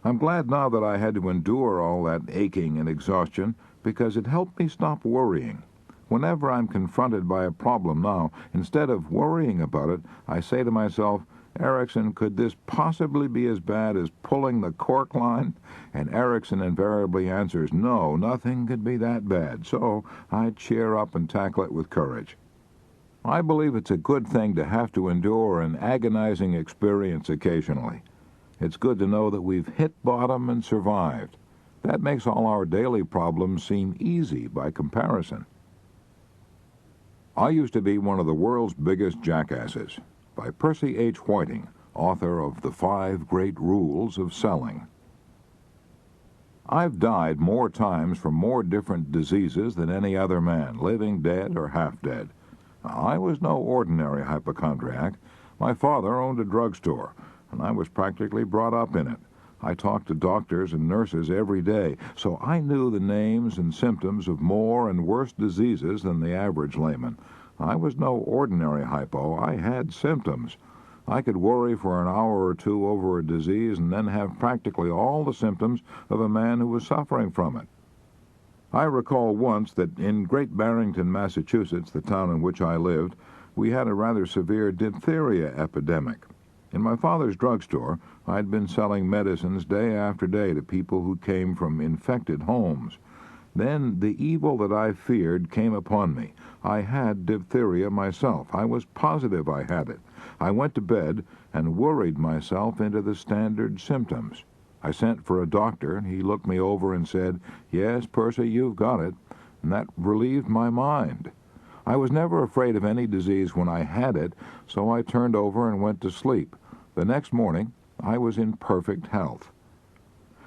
I'm glad now that I had to endure all that aching and exhaustion because it helped me stop worrying. Whenever I'm confronted by a problem now, instead of worrying about it, I say to myself, Erickson, could this possibly be as bad as pulling the cork line? And Erickson invariably answers, no, nothing could be that bad. So I cheer up and tackle it with courage. I believe it's a good thing to have to endure an agonizing experience occasionally. It's good to know that we've hit bottom and survived. That makes all our daily problems seem easy by comparison. I used to be one of the world's biggest jackasses, by Percy H. Whiting, author of The 5 Great Rules of Selling. I've died more times from more different diseases than any other man, living, dead, or half dead. I was no ordinary hypochondriac. My father owned a drugstore, and I was practically brought up in it. I talked to doctors and nurses every day, so I knew the names and symptoms of more and worse diseases than the average layman. I was no ordinary hypo. I had symptoms. I could worry for an hour or two over a disease and then have practically all the symptoms of a man who was suffering from it. I recall once that in Great Barrington, Massachusetts, the town in which I lived, we had a rather severe diphtheria epidemic. In my father's drugstore, I'd been selling medicines day after day to people who came from infected homes. Then the evil that I feared came upon me. I had diphtheria myself. I was positive I had it. I went to bed and worried myself into the standard symptoms. I sent for a doctor, and he looked me over and said, "Yes, Percy, you've got it," and that relieved my mind. I was never afraid of any disease when I had it, so I turned over and went to sleep. The next morning, I was in perfect health.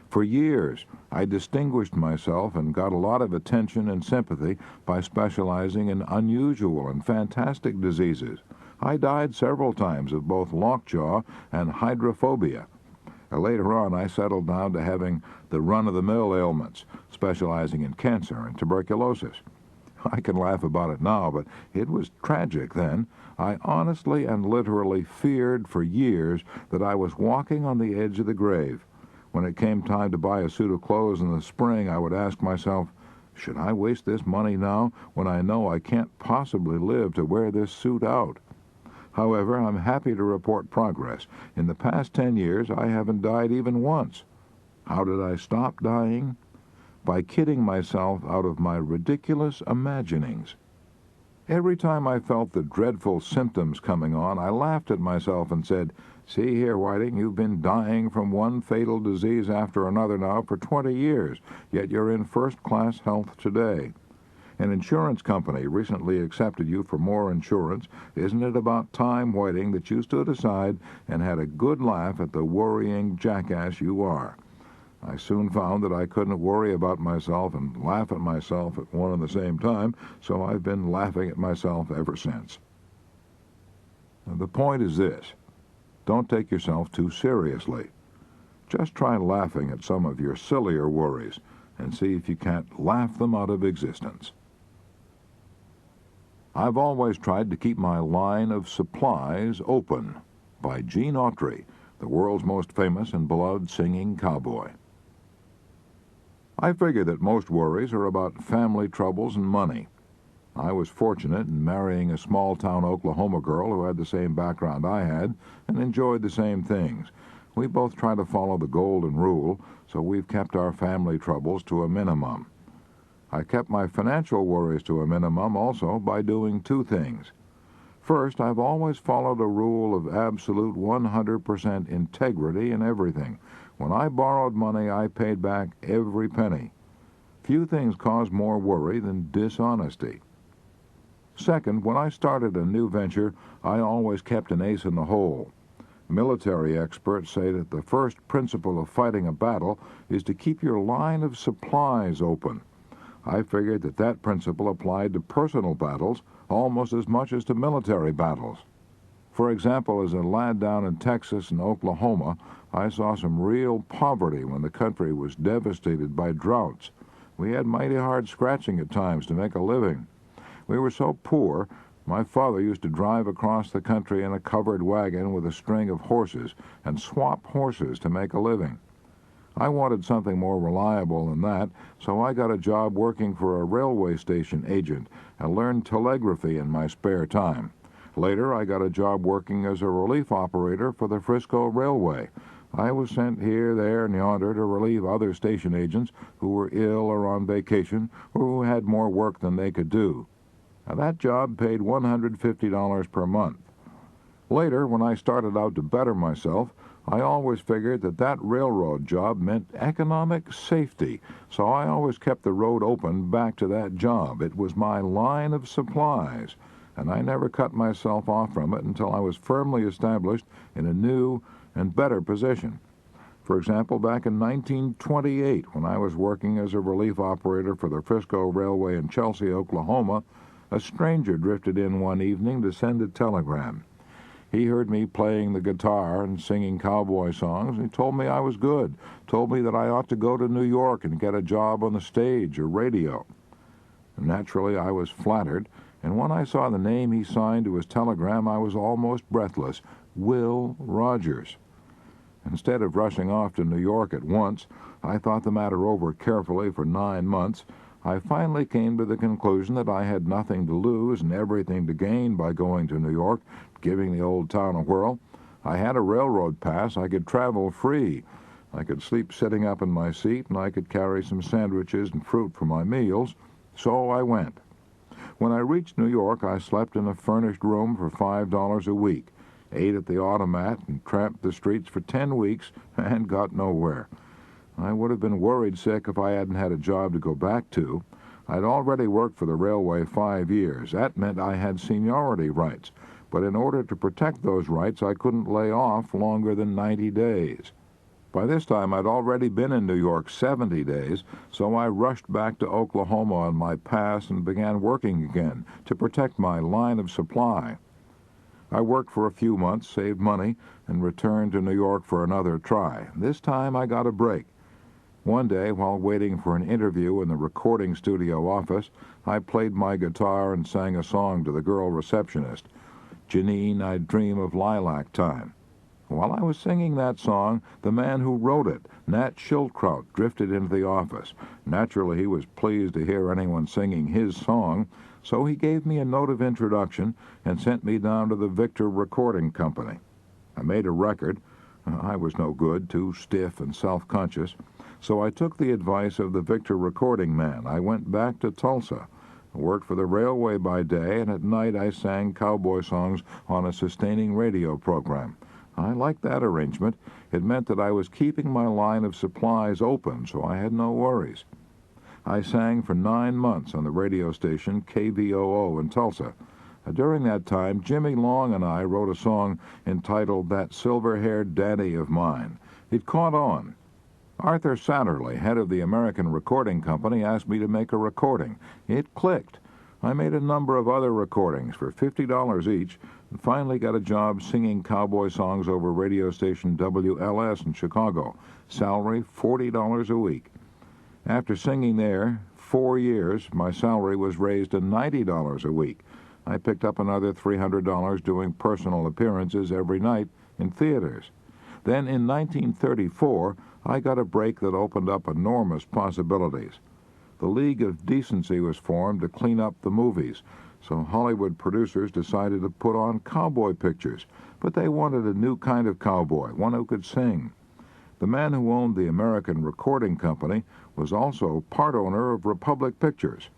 For years, I distinguished myself and got a lot of attention and sympathy by specializing in unusual and fantastic diseases. I died several times of both lockjaw and hydrophobia. Later on, I settled down to having the run-of-the-mill ailments, specializing in cancer and tuberculosis. I can laugh about it now, but it was tragic then. I honestly and literally feared for years that I was walking on the edge of the grave. When it came time to buy a suit of clothes in the spring, I would ask myself, should I waste this money now when I know I can't possibly live to wear this suit out? However, I'm happy to report progress. In the past 10 years, I haven't died even once. How did I stop dying? By kidding myself out of my ridiculous imaginings. Every time I felt the dreadful symptoms coming on, I laughed at myself and said, "See here, Whiting, you've been dying from one fatal disease after another now for 20 years, yet you're in first-class health today. An insurance company recently accepted you for more insurance. Isn't it about time, Whiting, that you stood aside and had a good laugh at the worrying jackass you are?" I soon found that I couldn't worry about myself and laugh at myself at one and the same time, so I've been laughing at myself ever since. Now, the point is this: don't take yourself too seriously. Just try laughing at some of your sillier worries and see if you can't laugh them out of existence. I've always tried to keep my line of supplies open, by Gene Autry, the world's most famous and beloved singing cowboy. I figure that most worries are about family troubles and money. I was fortunate in marrying a small-town Oklahoma girl who had the same background I had and enjoyed the same things. We both try to follow the golden rule, so we've kept our family troubles to a minimum. I kept my financial worries to a minimum also by doing two things. First, I've always followed a rule of absolute 100% integrity in everything. When I borrowed money, I paid back every penny. Few things cause more worry than dishonesty. Second, when I started a new venture, I always kept an ace in the hole. Military experts say that the first principle of fighting a battle is to keep your line of supplies open. I figured that that principle applied to personal battles almost as much as to military battles. For example, as a lad down in Texas and Oklahoma, I saw some real poverty when the country was devastated by droughts. We had mighty hard scratching at times to make a living. We were so poor, my father used to drive across the country in a covered wagon with a string of horses and swap horses to make a living. I wanted something more reliable than that, so I got a job working for a railway station agent and learned telegraphy in my spare time. Later, I got a job working as a relief operator for the Frisco Railway. I was sent here, there, and yonder to relieve other station agents who were ill or on vacation or who had more work than they could do. Now, that job paid $150 per month. Later, when I started out to better myself, I always figured that that railroad job meant economic safety, so I always kept the road open back to that job. It was my line of supplies, and I never cut myself off from it until I was firmly established in a new and better position. For example, back in 1928, when I was working as a relief operator for the Frisco Railway in Chelsea, Oklahoma, a stranger drifted in one evening to send a telegram. He heard me playing the guitar and singing cowboy songs, and he told me I was good, told me that I ought to go to New York and get a job on the stage or radio. And naturally, I was flattered, and when I saw the name he signed to his telegram, I was almost breathless: Will Rogers. Instead of rushing off to New York at once, I thought the matter over carefully for 9 months. I finally came to the conclusion that I had nothing to lose and everything to gain by going to New York, giving the old town a whirl. I had a railroad pass. I could travel free. I could sleep sitting up in my seat, and I could carry some sandwiches and fruit for my meals. So I went. When I reached New York, I slept in a furnished room for $5 a week, ate at the automat, and tramped the streets for 10 weeks and got nowhere. I would have been worried sick if I hadn't had a job to go back to. I'd already worked for the railway 5 years. That meant I had seniority rights. But in order to protect those rights, I couldn't lay off longer than 90 days. By this time, I'd already been in New York 70 days, so I rushed back to Oklahoma on my pass and began working again to protect my line of supply. I worked for a few months, saved money, and returned to New York for another try. This time I got a break. One day, while waiting for an interview in the recording studio office, I played my guitar and sang a song to the girl receptionist, "Janine, I Dream of Lilac Time." While I was singing that song, the man who wrote it, Nat Schildkraut, drifted into the office. Naturally, he was pleased to hear anyone singing his song, so he gave me a note of introduction and sent me down to the Victor Recording Company. I made a record. I was no good, too stiff and self-conscious. So I took the advice of the Victor recording man. I went back to Tulsa. I worked for the railway by day, and at night I sang cowboy songs on a sustaining radio program. I liked that arrangement. It meant that I was keeping my line of supplies open, so I had no worries. I sang for 9 months on the radio station KVOO in Tulsa. During that time, Jimmy Long and I wrote a song entitled "That Silver-Haired Daddy of Mine." It caught on. Arthur Satterley, head of the American Recording Company, asked me to make a recording. It clicked. I made a number of other recordings for $50 each, and finally got a job singing cowboy songs over radio station WLS in Chicago. Salary $40 a week. After singing there 4 years, my salary was raised to $90 a week. I picked up another $300 doing personal appearances every night in theaters. Then in 1934, I got a break that opened up enormous possibilities. The League of Decency was formed to clean up the movies, so Hollywood producers decided to put on cowboy pictures, but they wanted a new kind of cowboy, one who could sing. The man who owned the American Recording Company was also part owner of Republic Pictures.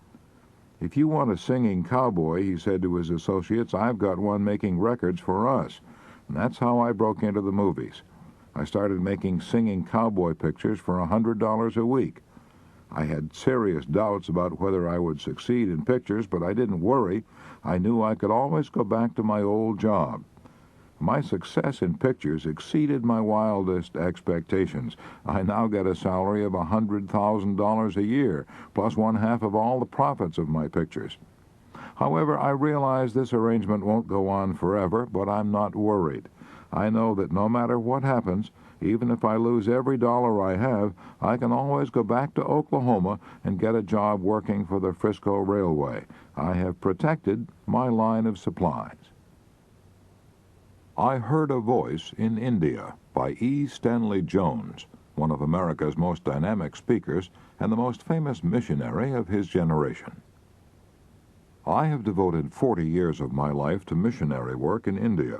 "If you want a singing cowboy," he said to his associates, "I've got one making records for us." And that's how I broke into the movies. I started making singing cowboy pictures for $100 a week. I had serious doubts about whether I would succeed in pictures, but I didn't worry. I knew I could always go back to my old job. My success in pictures exceeded my wildest expectations. I now get a salary of $100,000 a year, plus one-half of all the profits of my pictures. However, I realize this arrangement won't go on forever, but I'm not worried. I know that no matter what happens, even if I lose every dollar I have, I can always go back to Oklahoma and get a job working for the Frisco Railway. I have protected my line of supplies. I Heard a Voice in India by E. Stanley Jones, one of America's most dynamic speakers and the most famous missionary of his generation. I have devoted 40 years of my life to missionary work in India.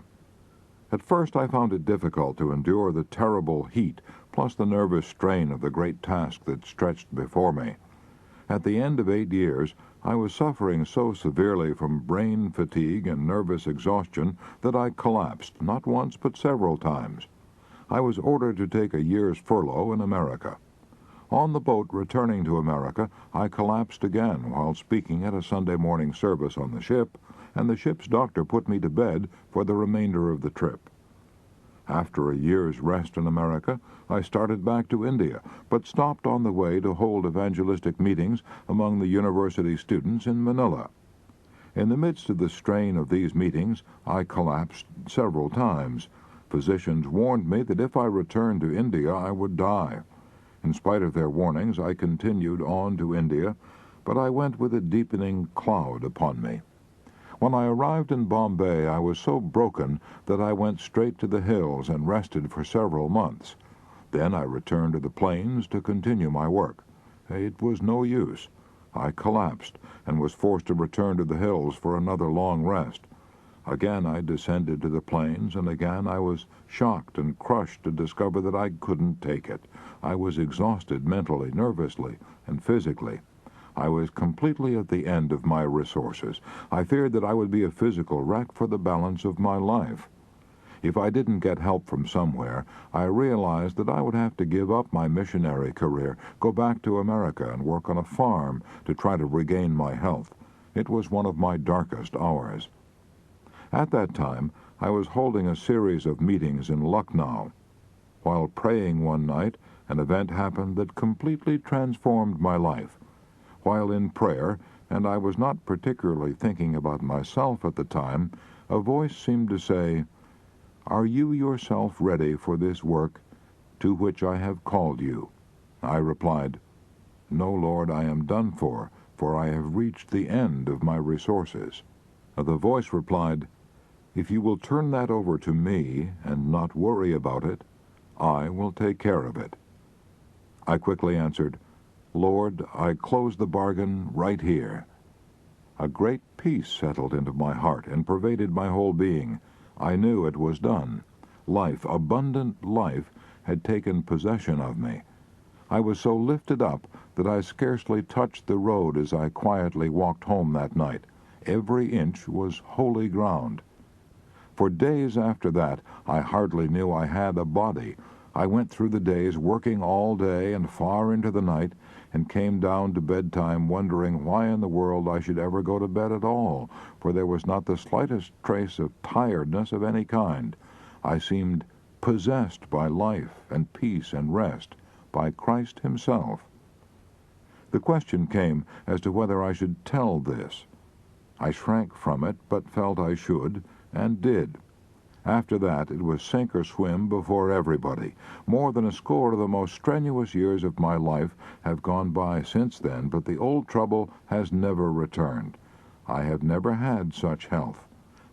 At first I found it difficult to endure the terrible heat, plus the nervous strain of the great task that stretched before me. At the end of 8 years, I was suffering so severely from brain fatigue and nervous exhaustion that I collapsed, not once but several times. I was ordered to take a year's furlough in America. On the boat returning to America, I collapsed again while speaking at a Sunday morning service on the ship, and the ship's doctor put me to bed for the remainder of the trip. After a year's rest in America, I started back to India, but stopped on the way to hold evangelistic meetings among the university students in Manila. In the midst of the strain of these meetings, I collapsed several times. Physicians warned me that if I returned to India, I would die. In spite of their warnings, I continued on to India, but I went with a deepening cloud upon me. When I arrived in Bombay, I was so broken that I went straight to the hills and rested for several months. Then I returned to the plains to continue my work. It was no use. I collapsed and was forced to return to the hills for another long rest. Again I descended to the plains, and again I was shocked and crushed to discover that I couldn't take it. I was exhausted mentally, nervously, and physically. I was completely at the end of my resources. I feared that I would be a physical wreck for the balance of my life. If I didn't get help from somewhere, I realized that I would have to give up my missionary career, go back to America and work on a farm to try to regain my health. It was one of my darkest hours. At that time, I was holding a series of meetings in Lucknow. While praying one night, an event happened that completely transformed my life. While in prayer, and I was not particularly thinking about myself at the time, a voice seemed to say, "Are you yourself ready for this work to which I have called you?" I replied, "No, Lord, I am done for I have reached the end of my resources." The voice replied, "If you will turn that over to me and not worry about it, I will take care of it." I quickly answered, "Lord, I close the bargain right here." A great peace settled into my heart and pervaded my whole being. I knew it was done. Life, abundant life, had taken possession of me. I was so lifted up that I scarcely touched the road as I quietly walked home that night. Every inch was holy ground. For days after that, I hardly knew I had a body. I went through the days working all day and far into the night, and came down to bedtime wondering why in the world I should ever go to bed at all, for there was not the slightest trace of tiredness of any kind. I seemed possessed by life and peace and rest, by Christ himself. The question came as to whether I should tell this. I shrank from it, but felt I should, and did. After that, it was sink or swim before everybody. More than a score of the most strenuous years of my life have gone by since then, but the old trouble has never returned. I have never had such health.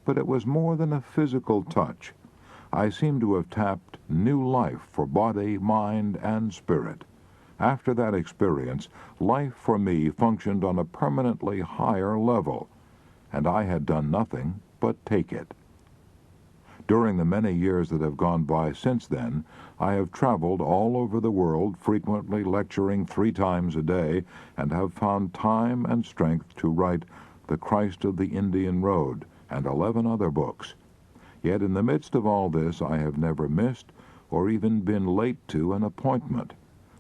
But it was more than a physical touch. I seem to have tapped new life for body, mind, and spirit. After that experience, life for me functioned on a permanently higher level, and I had done nothing but take it. During the many years that have gone by since then, I have traveled all over the world, frequently lecturing 3 times a day, and have found time and strength to write The Christ of the Indian Road and 11 other books. Yet in the midst of all this, I have never missed or even been late to an appointment.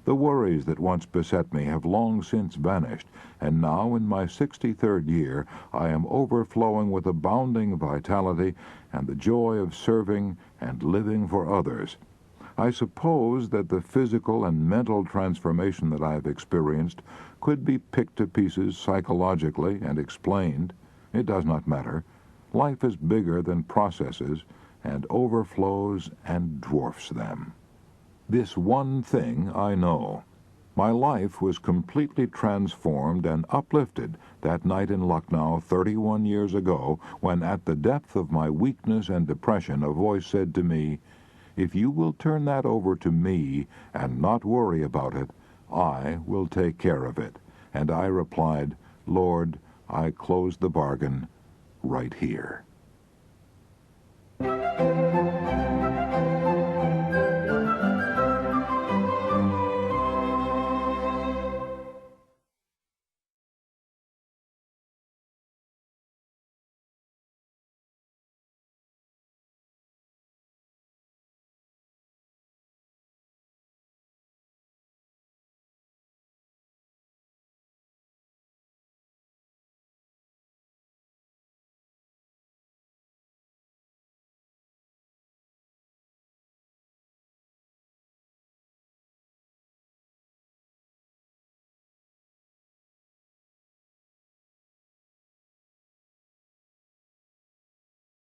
The worries that once beset me have long since vanished, and now in my 63rd year I am overflowing with abounding vitality and the joy of serving and living for others. I suppose that the physical and mental transformation that I have experienced could be picked to pieces psychologically and explained. It does not matter. Life is bigger than processes and overflows and dwarfs them. This one thing I know. My life was completely transformed and uplifted that night in Lucknow 31 years ago, when at the depth of my weakness and depression a voice said to me, "If you will turn that over to me and not worry about it, I will take care of it." And I replied, "Lord, I close the bargain right here."